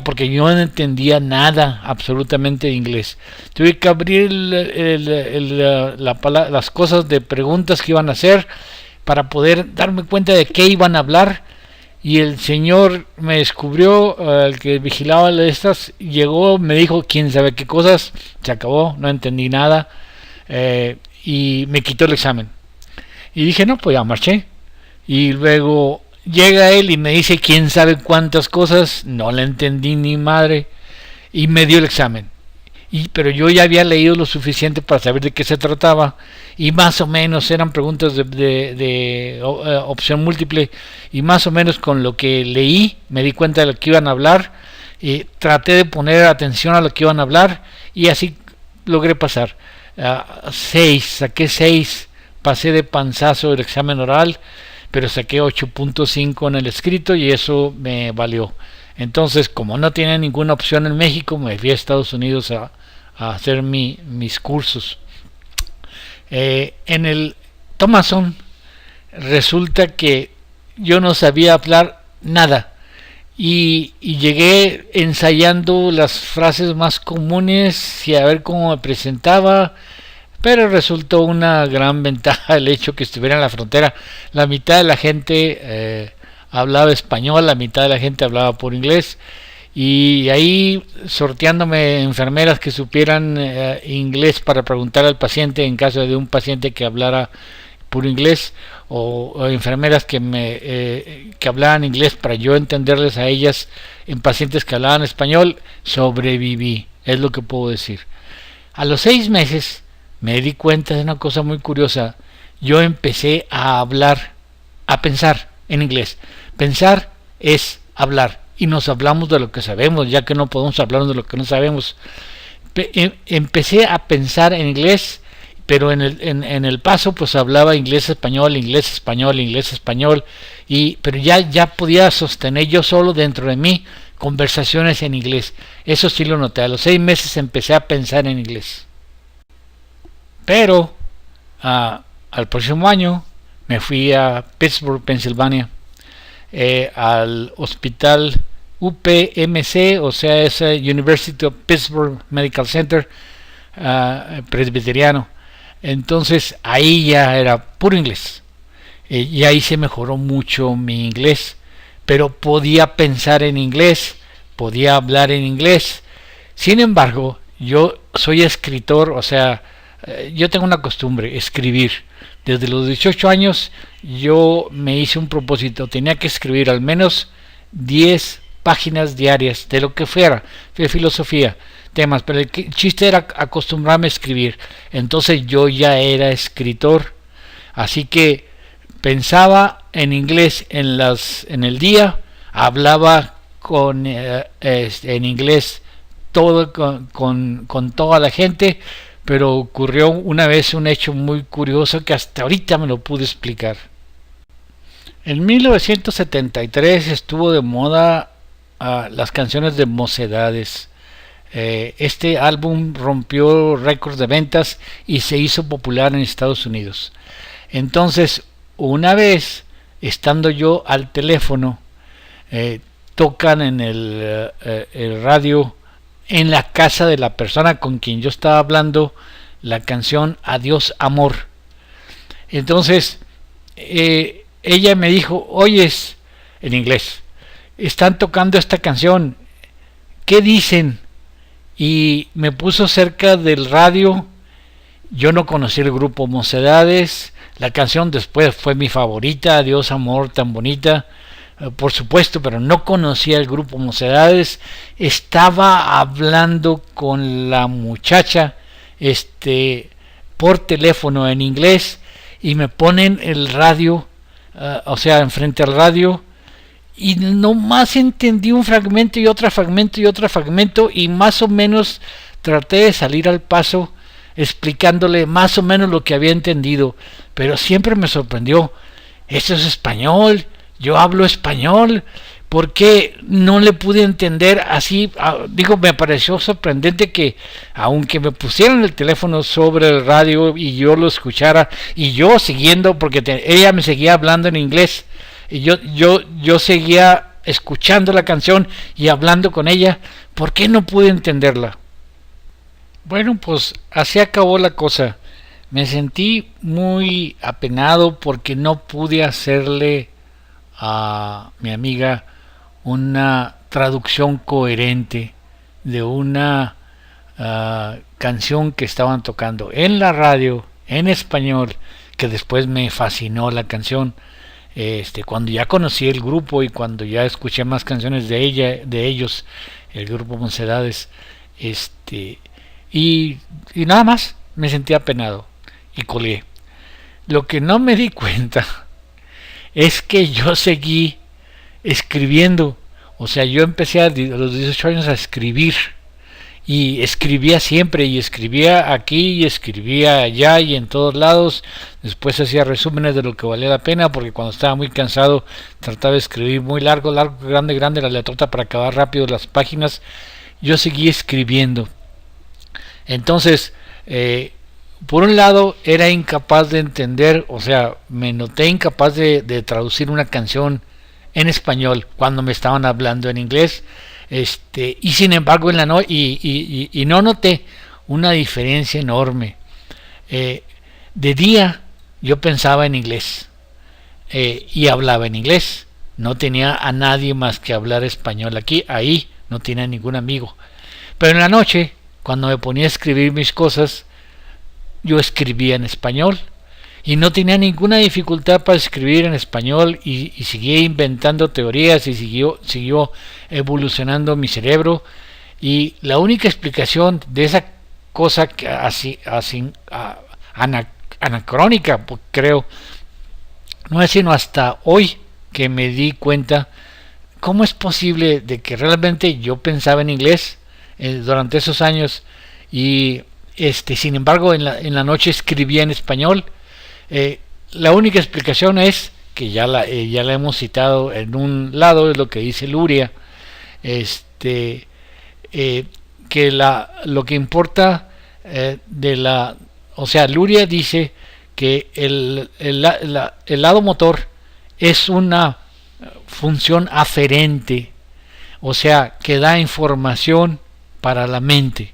Porque yo no entendía nada absolutamente de inglés, tuve que abrir las cosas de preguntas que iban a hacer para poder darme cuenta de qué iban a hablar. Y el señor me descubrió, el que vigilaba estas, llegó, me dijo quién sabe qué cosas, se acabó, no entendí nada, y me quitó el examen. Y dije, no, pues ya marché. Y luego llega él y me dice quién sabe cuántas cosas, no le entendí ni madre, y me dio el examen. Pero yo ya había leído lo suficiente para saber de qué se trataba, y más o menos eran preguntas de opción múltiple, y más o menos con lo que leí me di cuenta de lo que iban a hablar, y traté de poner atención a lo que iban a hablar, y así logré pasar. 6, saqué 6, pasé de panzazo el examen oral, pero saqué 8.5 en el escrito, y eso me valió. Entonces, como no tenía ninguna opción en México, me fui a Estados Unidos a hacer mis cursos. En el Thomason resulta que yo no sabía hablar nada, y llegué ensayando las frases más comunes y a ver cómo me presentaba. pero resultó una gran ventaja el hecho que estuviera en la frontera. La mitad de la gente hablaba español, la mitad de la gente hablaba por inglés, y ahí sorteándome enfermeras que supieran inglés para preguntar al paciente en caso de un paciente que hablara puro inglés, o enfermeras que hablaban inglés para yo entenderles a ellas en pacientes que hablaban español. Sobreviví, es lo que puedo decir. A los 6 meses me di cuenta de una cosa muy curiosa. Yo empecé a hablar, a pensar en inglés. Pensar es hablar, y nos hablamos de lo que sabemos, ya que no podemos hablar de lo que no sabemos. Empecé a pensar en inglés, pero en el paso pues hablaba inglés español, inglés español, inglés español, pero ya podía sostener yo solo dentro de mí conversaciones en inglés. Eso sí lo noté. A los 6 meses empecé a pensar en inglés. Pero al próximo año me fui a Pittsburgh, Pensilvania, al hospital UPMC, o sea, es University of Pittsburgh Medical Center, presbiteriano. Entonces ahí ya era puro inglés, y ahí se mejoró mucho mi inglés, pero podía pensar en inglés, podía hablar en inglés. Sin embargo, yo soy escritor, o sea, yo tengo una costumbre, escribir. Desde los 18 años yo me hice un propósito, tenía que escribir al menos 10 páginas diarias de lo que fuera, de filosofía, temas, pero el chiste era acostumbrarme a escribir. Entonces yo ya era escritor, así que pensaba en inglés en el día, hablaba en inglés todo con toda la gente. Pero ocurrió una vez un hecho muy curioso que hasta ahorita me lo pude explicar. En 1973 estuvo de moda las canciones de Mocedades. Este álbum rompió récords de ventas y se hizo popular en Estados Unidos. Entonces, una vez, estando yo al teléfono, tocan en el radio, en la casa de la persona con quien yo estaba hablando, la canción Adiós Amor. Entonces ella me dijo: oyes, en inglés, están tocando esta canción, ¿qué dicen? Y me puso cerca del radio. Yo no conocí el grupo Mocedades. La canción después fue mi favorita, Adiós Amor, tan bonita, por supuesto, pero no conocía el grupo Mocedades. Estaba hablando con la muchacha por teléfono en inglés, y me ponen el radio, o sea, enfrente al radio, y nomás entendí un fragmento y otro fragmento y otro fragmento, y más o menos traté de salir al paso explicándole más o menos lo que había entendido, pero siempre me sorprendió. Esto es español, yo hablo español, ¿por qué no le pude entender así? Digo, me pareció sorprendente que aunque me pusieran el teléfono sobre el radio y yo lo escuchara, y yo siguiendo, porque ella me seguía hablando en inglés, y yo seguía escuchando la canción y hablando con ella, ¿por qué no pude entenderla? Bueno, pues así acabó la cosa. Me sentí muy apenado porque no pude hacerle a mi amiga una traducción coherente de una canción que estaban tocando en la radio en español, que después me fascinó la canción. Cuando ya conocí el grupo y cuando ya escuché más canciones de ellos, el grupo Mocedades, y nada más me sentí apenado y colgué. Lo que no me di cuenta es que yo seguí escribiendo. O sea, yo empecé a los 18 años a escribir, y escribía siempre, y escribía aquí y escribía allá y en todos lados. Después hacía resúmenes de lo que valía la pena, porque cuando estaba muy cansado trataba de escribir muy largo, grande la letrota para acabar rápido las páginas. Yo seguí escribiendo. Entonces, por un lado era incapaz de entender, o sea, me noté incapaz de traducir una canción en español cuando me estaban hablando en inglés, y sin embargo no noté una diferencia enorme. Eh, de día yo pensaba en inglés y hablaba en inglés. No tenía a nadie más que hablar español ahí no tenía ningún amigo. Pero en la noche, cuando me ponía a escribir mis cosas, yo escribía en español y no tenía ninguna dificultad para escribir en español y seguía inventando teorías y siguió evolucionando mi cerebro. Y la única explicación de esa cosa que así anacrónica, creo, no es sino hasta hoy que me di cuenta cómo es posible de que realmente yo pensaba en inglés durante esos años y sin embargo en la noche escribía en español. La única explicación es que ya la hemos citado en un lado, es lo que dice Luria, que lo que importa o sea, Luria dice que el lado motor es una función aferente, o sea, que da información para la mente.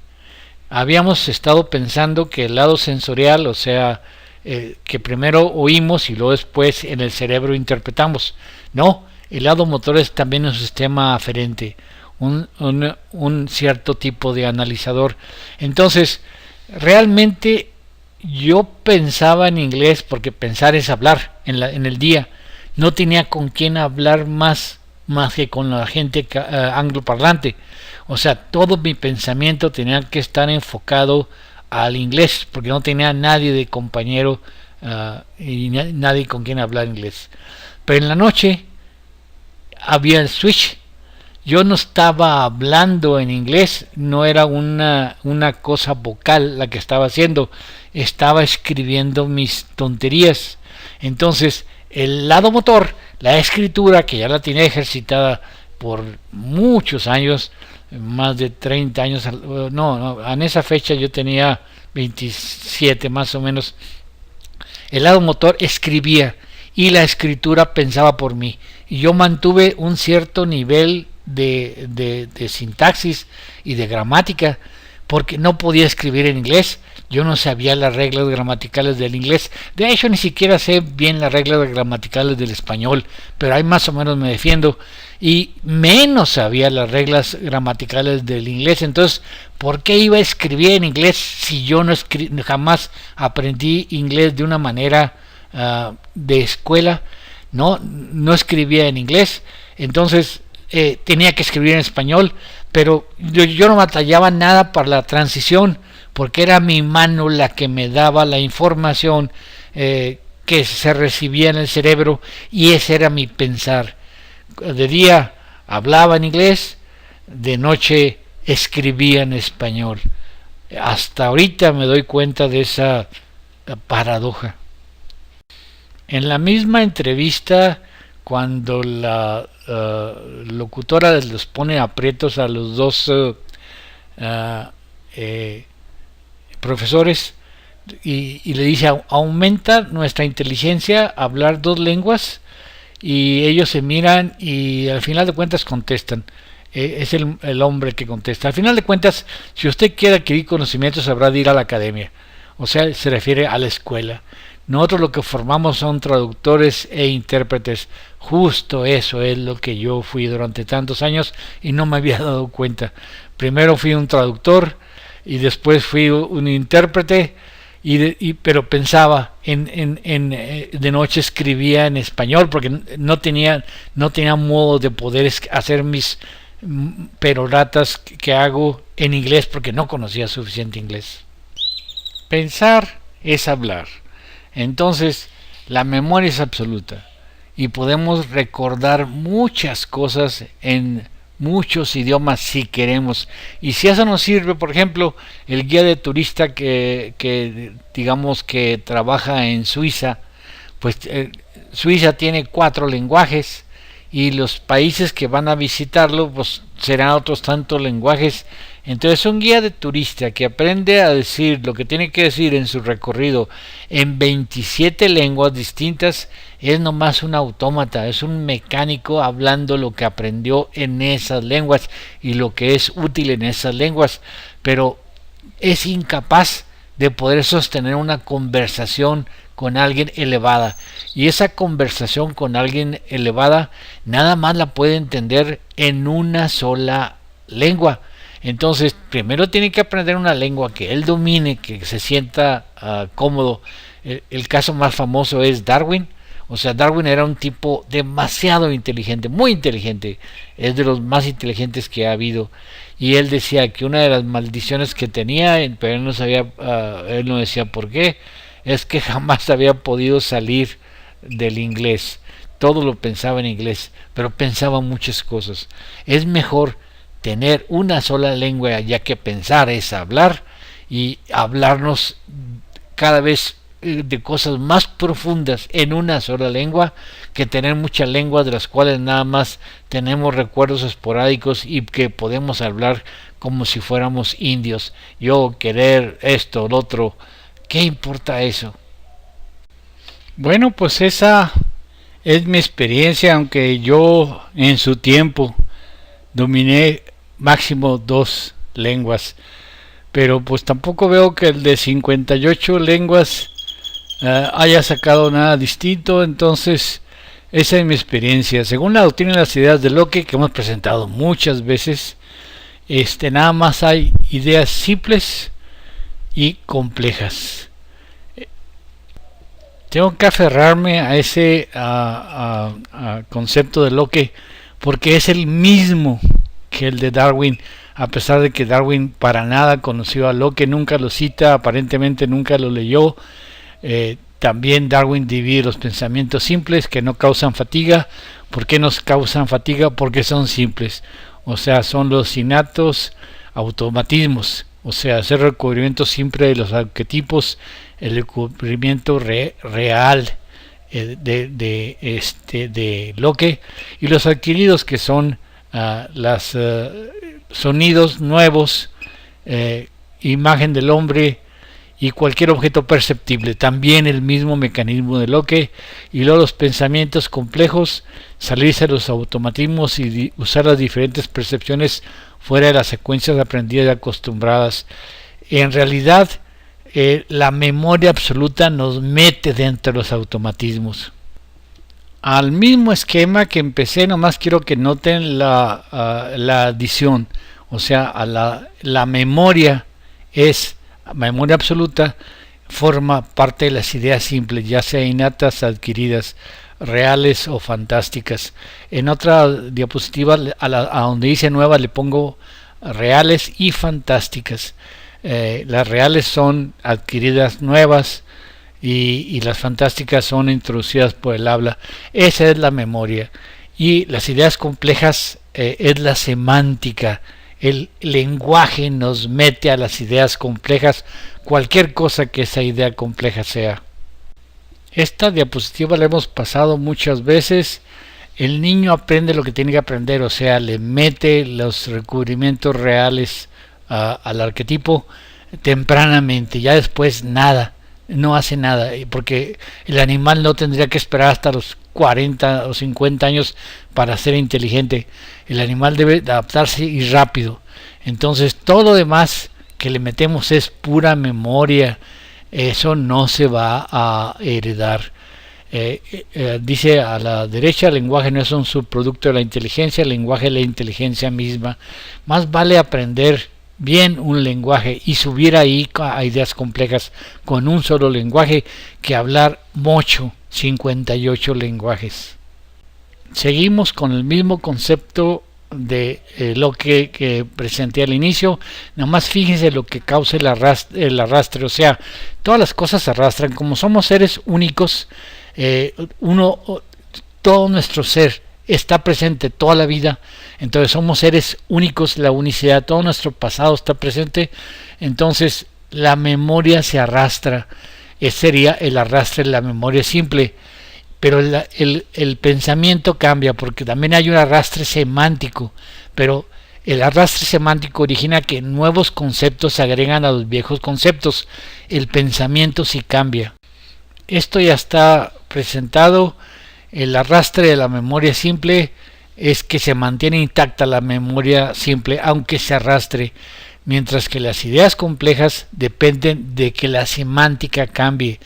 Habíamos estado pensando que el lado sensorial, o sea, que primero oímos y luego después en el cerebro interpretamos. No, el lado motor es también un sistema aferente, un cierto tipo de analizador. Entonces, realmente yo pensaba en inglés porque pensar es hablar en el día. No tenía con quién hablar más que con la gente angloparlante. O sea, todo mi pensamiento tenía que estar enfocado al inglés porque no tenía nadie de compañero y nadie con quien hablar inglés. Pero en la noche había el switch. Yo no estaba hablando en inglés, no era una cosa vocal la que estaba haciendo, estaba escribiendo mis tonterías. Entonces, el lado motor, la escritura, que ya la tenía ejercitada por muchos años, más de 30 años, en esa fecha yo tenía 27 más o menos. El lado motor escribía y la escritura pensaba por mí. Y yo mantuve un cierto nivel de sintaxis y de gramática porque no podía escribir en inglés. Yo no sabía las reglas gramaticales del inglés. De hecho, ni siquiera sé bien las reglas gramaticales del español, pero ahí más o menos me defiendo. Y menos sabía las reglas gramaticales del inglés. Entonces, ¿por qué iba a escribir en inglés si yo jamás aprendí inglés de una manera de escuela? No escribía en inglés. Entonces, tenía que escribir en español, pero yo no batallaba nada para la transición, porque era mi mano la que me daba la información que se recibía en el cerebro, y ese era mi pensar. De día hablaba en inglés, de noche escribía en español. Hasta ahorita me doy cuenta de esa paradoja. En la misma entrevista, cuando la locutora les pone aprietos a los dos profesores y le dice: aumenta nuestra inteligencia hablar dos lenguas, y ellos se miran y al final de cuentas contestan. Es el hombre que contesta: al final de cuentas, si usted quiere adquirir conocimientos, habrá de ir a la academia. O sea, se refiere a la escuela. Nosotros lo que formamos son traductores e intérpretes. Justo eso es lo que yo fui durante tantos años y no me había dado cuenta. Primero fui un traductor y después fui un intérprete, pero pensaba de noche escribía en español porque no tenía modo de poder hacer mis peroratas que hago en inglés porque no conocía suficiente inglés. Pensar es hablar. Entonces, la memoria es absoluta y podemos recordar muchas cosas en muchos idiomas si queremos. Y si eso nos sirve, por ejemplo, el guía de turista que digamos que trabaja en Suiza, pues Suiza tiene 4 lenguajes y los países que van a visitarlo pues serán otros tantos lenguajes. Entonces un guía de turista que aprende a decir lo que tiene que decir en su recorrido en 27 lenguas distintas es nomás un autómata, es un mecánico hablando lo que aprendió en esas lenguas y lo que es útil en esas lenguas, pero es incapaz de poder sostener una conversación con alguien elevada. Y esa conversación con alguien elevada nada más la puede entender en una sola lengua. Entonces, primero tiene que aprender una lengua que él domine, que se sienta cómodo. El caso más famoso es Darwin. O sea, Darwin era un tipo demasiado inteligente, muy inteligente, es de los más inteligentes que ha habido. Y él decía que una de las maldiciones que tenía, pero él no sabía, él no decía por qué, es que jamás había podido salir del inglés. Todo lo pensaba en inglés, pero pensaba muchas cosas. Es mejor tener una sola lengua, ya que pensar es hablar, y hablarnos cada vez de cosas más profundas en una sola lengua, que tener muchas lenguas de las cuales nada más tenemos recuerdos esporádicos y que podemos hablar como si fuéramos indios. Yo querer esto, lo otro, ¿qué importa eso? Bueno, pues esa es mi experiencia, aunque yo en su tiempo dominé máximo 2 lenguas, pero pues tampoco veo que el de 58 lenguas haya sacado nada distinto. Entonces esa es mi experiencia. Según la doctrina de las ideas de Locke, que hemos presentado muchas veces, nada más hay ideas simples y complejas. Tengo que aferrarme a ese concepto de Locke, porque es el mismo que el de Darwin, a pesar de que Darwin para nada conoció a Locke, nunca lo cita, aparentemente nunca lo leyó. También Darwin divide los pensamientos simples que no causan fatiga. ¿Por qué nos causan fatiga? Porque son simples, o sea, son los innatos automatismos, o sea, hacer recubrimiento siempre de los arquetipos, el recubrimiento real de Locke, y los adquiridos, que son los sonidos nuevos, imagen del hombre y cualquier objeto perceptible, también el mismo mecanismo de Locke. Y luego los pensamientos complejos, salirse de los automatismos y usar las diferentes percepciones fuera de las secuencias aprendidas y acostumbradas. En realidad, la memoria absoluta nos mete dentro de los automatismos. Al mismo esquema que empecé, nomás quiero que noten la adición. O sea, la memoria es memoria absoluta, forma parte de las ideas simples, ya sea innatas, adquiridas, reales o fantásticas. En otra diapositiva, a donde dice nueva, le pongo reales y fantásticas. Las reales son adquiridas nuevas, y las fantásticas son introducidas por el habla. Esa es la memoria. Y las ideas complejas es la semántica. El lenguaje nos mete a las ideas complejas, cualquier cosa que esa idea compleja sea. Esta diapositiva la hemos pasado muchas veces. El niño aprende lo que tiene que aprender, o sea, le mete los recubrimientos reales al arquetipo tempranamente. Ya después nada, no hace nada, porque el animal no tendría que esperar hasta los 40 o 50 años para ser inteligente. El animal debe adaptarse y rápido. Entonces todo lo demás que le metemos es pura memoria. Eso no se va a heredar. Dice a la derecha, el lenguaje no es un subproducto de la inteligencia, el lenguaje es la inteligencia misma. Más vale aprender bien un lenguaje y subir ahí a ideas complejas con un solo lenguaje, que hablar mucho, 58 lenguajes. Seguimos con el mismo concepto de lo que presenté al inicio. Nada más fíjense lo que causa el arrastre. O sea, todas las cosas se arrastran. Como somos seres únicos, todo nuestro ser está presente toda la vida. Entonces somos seres únicos, la unicidad, todo nuestro pasado está presente. Entonces la memoria se arrastra. Ese sería el arrastre de la memoria simple. Pero el pensamiento cambia, porque también hay un arrastre semántico, pero el arrastre semántico origina que nuevos conceptos se agregan a los viejos conceptos. El pensamiento sí cambia. Esto ya está presentado. El arrastre de la memoria simple es que se mantiene intacta la memoria simple, aunque se arrastre. mientras que las ideas complejas dependen de que la semántica cambie.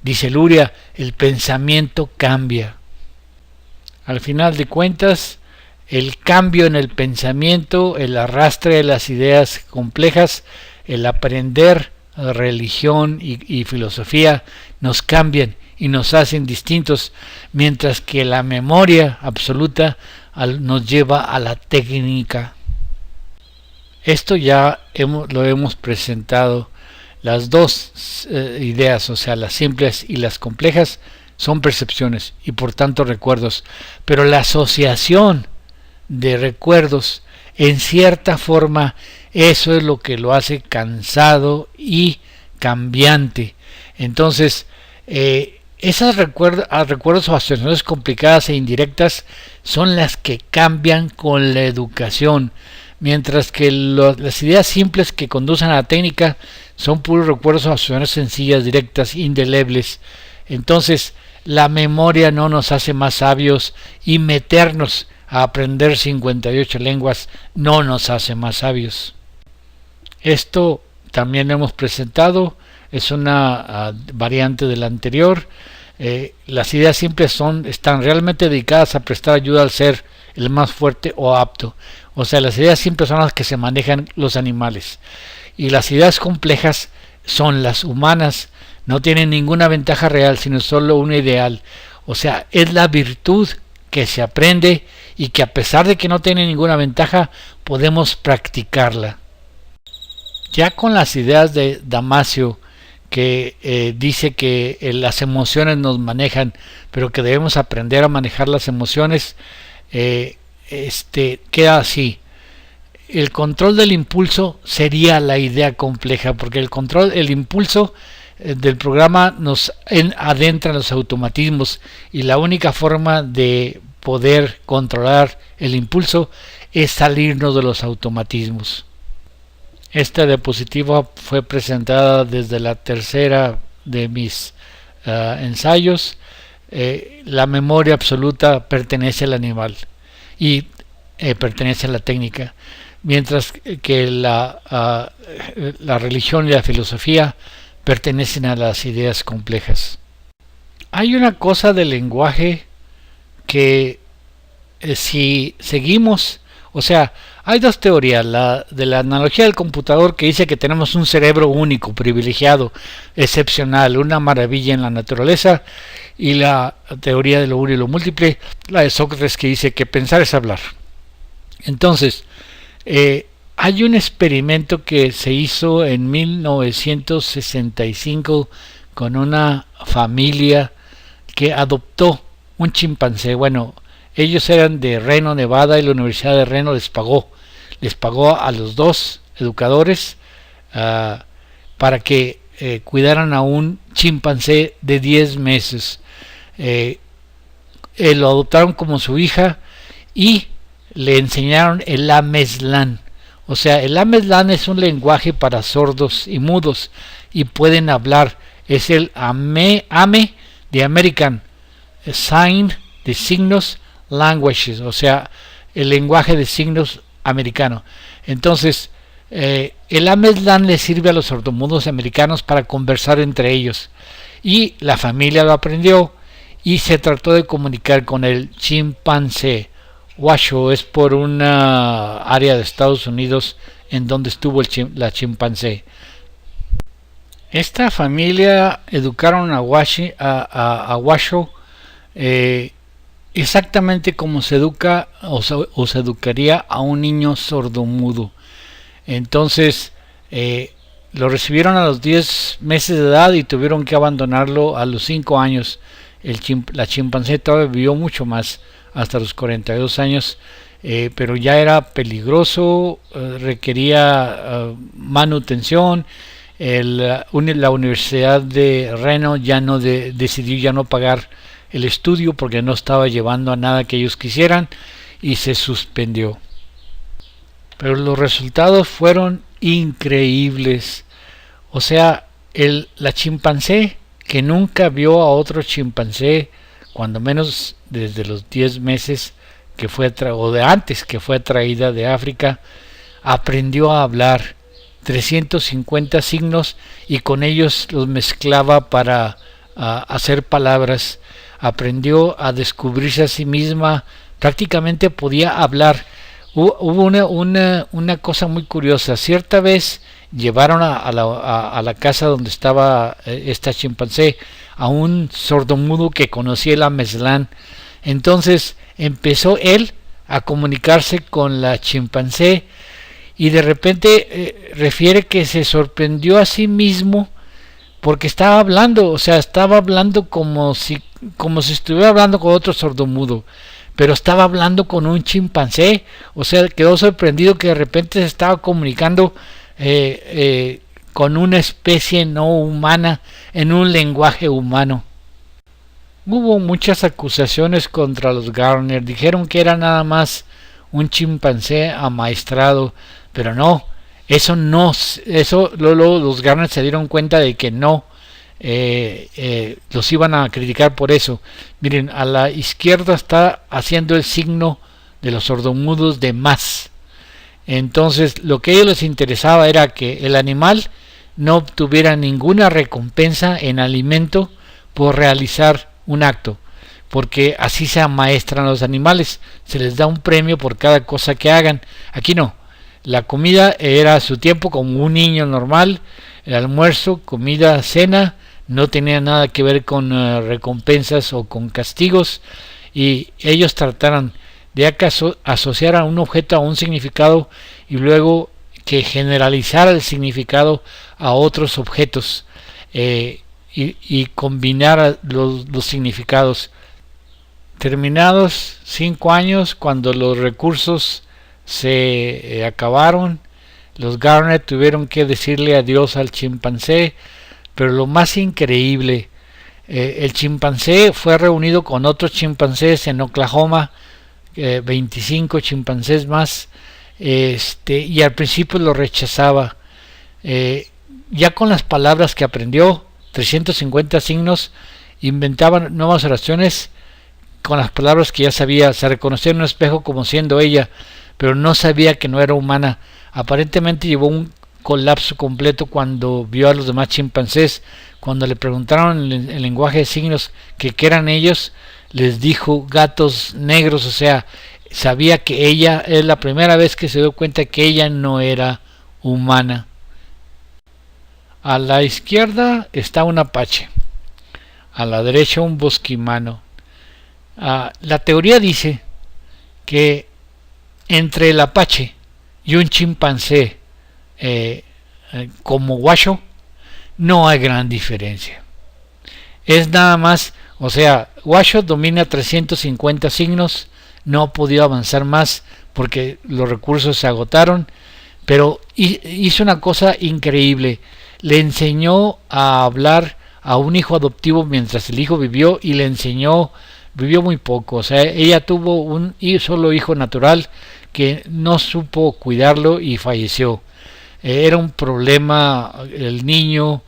Dice Luria, el pensamiento cambia. Al final de cuentas, el cambio en el pensamiento, el arrastre de las ideas complejas, el aprender religión y filosofía nos cambian y nos hacen distintos, mientras que la memoria absoluta nos lleva a la técnica. Esto ya lo hemos presentado. Las dos ideas, o sea, las simples y las complejas, son percepciones y por tanto recuerdos, pero la asociación de recuerdos en cierta forma, eso es lo que lo hace cansado y cambiante. Entonces esas recuerdos o asociaciones complicadas e indirectas son las que cambian con la educación, mientras que las ideas simples que conducen a la técnica son puros recuerdos o asociaciones sencillas, directas, indelebles. Entonces la memoria no nos hace más sabios y meternos a aprender 58 lenguas no nos hace más sabios. Esto también lo hemos presentado, es una variante de la anterior. Las ideas simples están realmente dedicadas a prestar ayuda al ser el más fuerte o apto. O sea, las ideas simples son las que se manejan los animales. Y las ideas complejas son las humanas. No tienen ninguna ventaja real, sino solo una ideal. O sea, es la virtud que se aprende y que a pesar de que no tiene ninguna ventaja, podemos practicarla. Ya con las ideas de Damasio, que dice que las emociones nos manejan, pero que debemos aprender a manejar las emociones, queda así. El control del impulso sería la idea compleja, porque el impulso del programa nos adentra en los automatismos y la única forma de poder controlar el impulso es salirnos de los automatismos. Esta diapositiva fue presentada desde la tercera de mis ensayos. La memoria absoluta pertenece al animal y pertenece a la técnica, mientras que la religión y la filosofía pertenecen a las ideas complejas. Hay una cosa del lenguaje que si seguimos, o sea, hay dos teorías, la de la analogía del computador, que dice que tenemos un cerebro único, privilegiado, excepcional, una maravilla en la naturaleza, y la teoría de lo uno y lo múltiple, la de Sócrates, que dice que pensar es hablar. Entonces, hay un experimento que se hizo en 1965 con una familia que adoptó un chimpancé. Bueno, ellos eran de Reno, Nevada, y la Universidad de Reno les pagó a los dos educadores para que cuidaran a un chimpancé de 10 meses. Lo adoptaron como su hija y le enseñaron el Ameslan. O sea, el Ameslan es un lenguaje para sordos y mudos y pueden hablar. Es el AME de American Sign de signos languages, o sea, el lenguaje de signos americano. Entonces, el Ameslan le sirve a los sordomudos americanos para conversar entre ellos. Y la familia lo aprendió y se trató de comunicar con el chimpancé. Washoe es por una área de Estados Unidos en donde estuvo la chimpancé. Esta familia educaron a Washoe exactamente como se educa o se educaría a un niño sordomudo. Entonces lo recibieron a los 10 meses de edad y tuvieron que abandonarlo a los 5 años. La chimpancé todavía vivió mucho más, hasta los 42 años, pero ya era peligroso, requería manutención. La Universidad de Reno decidió ya no pagar el estudio porque no estaba llevando a nada que ellos quisieran y se suspendió. Pero los resultados fueron increíbles. O sea, la chimpancé, que nunca vio a otro chimpancé, cuando menos desde los 10 meses que fue o de antes que fue traída de África, aprendió a hablar 350 signos y con ellos los mezclaba para hacer palabras. Aprendió a descubrirse a sí misma, prácticamente podía hablar. Hubo una cosa muy curiosa. Cierta vez llevaron a la casa donde estaba esta chimpancé a un sordomudo que conocía el Amezlán. Entonces empezó él a comunicarse con la chimpancé y de repente refiere que se sorprendió a sí mismo porque estaba hablando, o sea, estaba hablando como si estuviera hablando con otro sordomudo, pero estaba hablando con un chimpancé. O sea, quedó sorprendido que de repente se estaba comunicando con una especie no humana en un lenguaje humano. Hubo muchas acusaciones contra los Garner. Dijeron que era nada más un chimpancé amaestrado, pero no, luego los Garner se dieron cuenta de que no, los iban a criticar por eso. Miren, a la izquierda está haciendo el signo de los sordomudos de más. Entonces, lo que a ellos les interesaba era que el animal no obtuviera ninguna recompensa en alimento por realizar un acto, porque así se amaestran los animales, se les da un premio por cada cosa que hagan. Aquí no, la comida era a su tiempo como un niño normal, el almuerzo, comida, cena, no tenía nada que ver con recompensas o con castigos, y ellos trataron de acaso asociar a un objeto a un significado y luego que generalizara el significado a otros objetos, y combinar los significados. Terminados 5 años, cuando los recursos se acabaron, los Garner tuvieron que decirle adiós al chimpancé. Pero lo más increíble, el chimpancé fue reunido con otros chimpancés en Oklahoma, 25 chimpancés más, y al principio lo rechazaba. Ya con las palabras que aprendió, 350 signos, inventaban nuevas oraciones con las palabras que ya sabía. Se reconocía en un espejo como siendo ella, pero no sabía que no era humana. Aparentemente llevó un colapso completo cuando vio a los demás chimpancés. Cuando le preguntaron en lenguaje de signos que qué eran ellos, les dijo gatos negros. O sea, sabía que ella, es la primera vez que se dio cuenta que ella no era humana. A la izquierda está un apache, a la derecha un bosquimano. La teoría dice que entre el apache y un chimpancé como Washoe no hay gran diferencia. Es nada más, o sea, Washoe domina 350 signos, no ha podido avanzar más porque los recursos se agotaron, pero hizo una cosa increíble. Le enseñó a hablar a un hijo adoptivo mientras el hijo vivió, y le enseñó, vivió muy poco, o sea, ella tuvo un solo hijo natural que no supo cuidarlo y falleció. Era un problema el niño.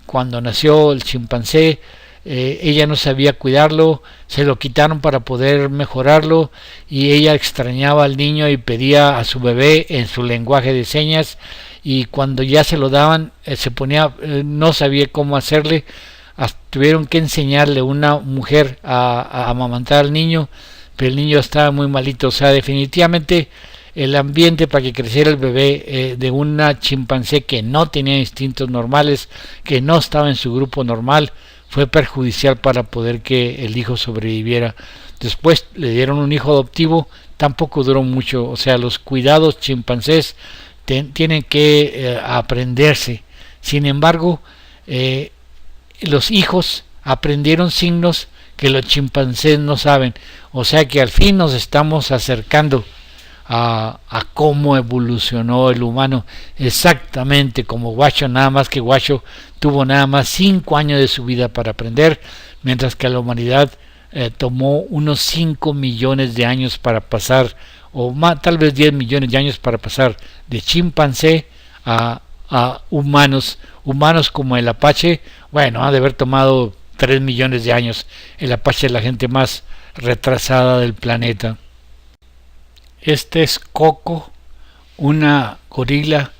Cuando nació el chimpancé, ella no sabía cuidarlo, se lo quitaron para poder mejorarlo, y ella extrañaba al niño y pedía a su bebé en su lenguaje de señas, y cuando ya se lo daban se ponía, no sabía cómo hacerle. Tuvieron que enseñarle una mujer a amamantar al niño, pero el niño estaba muy malito. O sea, definitivamente el ambiente para que creciera el bebé de una chimpancé que no tenía instintos normales, que no estaba en su grupo normal, fue perjudicial para poder que el hijo sobreviviera. Después le dieron un hijo adoptivo, tampoco duró mucho. O sea, los cuidados chimpancés tienen que aprenderse. Sin embargo, los hijos aprendieron signos que los chimpancés no saben. O sea que al fin nos estamos acercando a cómo evolucionó el humano, exactamente como Washoe, nada más que Washoe tuvo nada más 5 años de su vida para aprender, mientras que a la humanidad tomó unos 5 millones de años para pasar, o más, tal vez 10 millones de años para pasar de chimpancé a humanos como el apache. Bueno, ha de haber tomado 3 millones de años. El apache es la gente más retrasada del planeta. Este es Coco, una gorila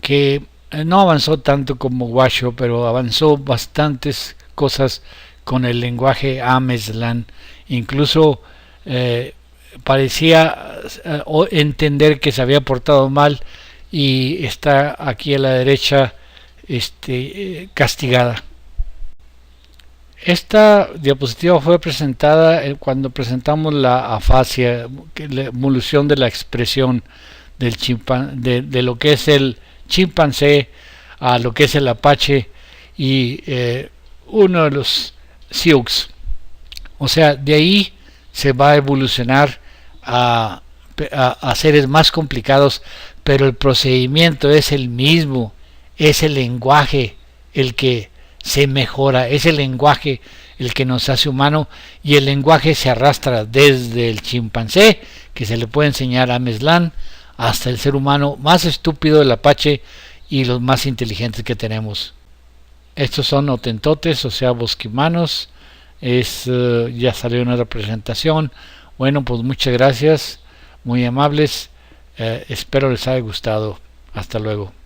que no avanzó tanto como Washoe, pero avanzó bastantes cosas con el lenguaje Ameslan. Incluso parecía entender que se había portado mal y está aquí a la derecha castigada. Esta diapositiva fue presentada cuando presentamos la afasia, la evolución de la expresión del de lo que es el chimpancé a lo que es el apache y uno de los sioux. O sea, de ahí se va a evolucionar a seres más complicados, pero el procedimiento es el mismo, es el lenguaje el que se mejora, es el lenguaje el que nos hace humano, y el lenguaje se arrastra desde el chimpancé, que se le puede enseñar a Ameslan, hasta el ser humano más estúpido del apache y los más inteligentes que tenemos. Estos son otentotes, o sea, bosquimanos. Ya salió una representación. Bueno, pues muchas gracias, muy amables. Espero les haya gustado. Hasta luego.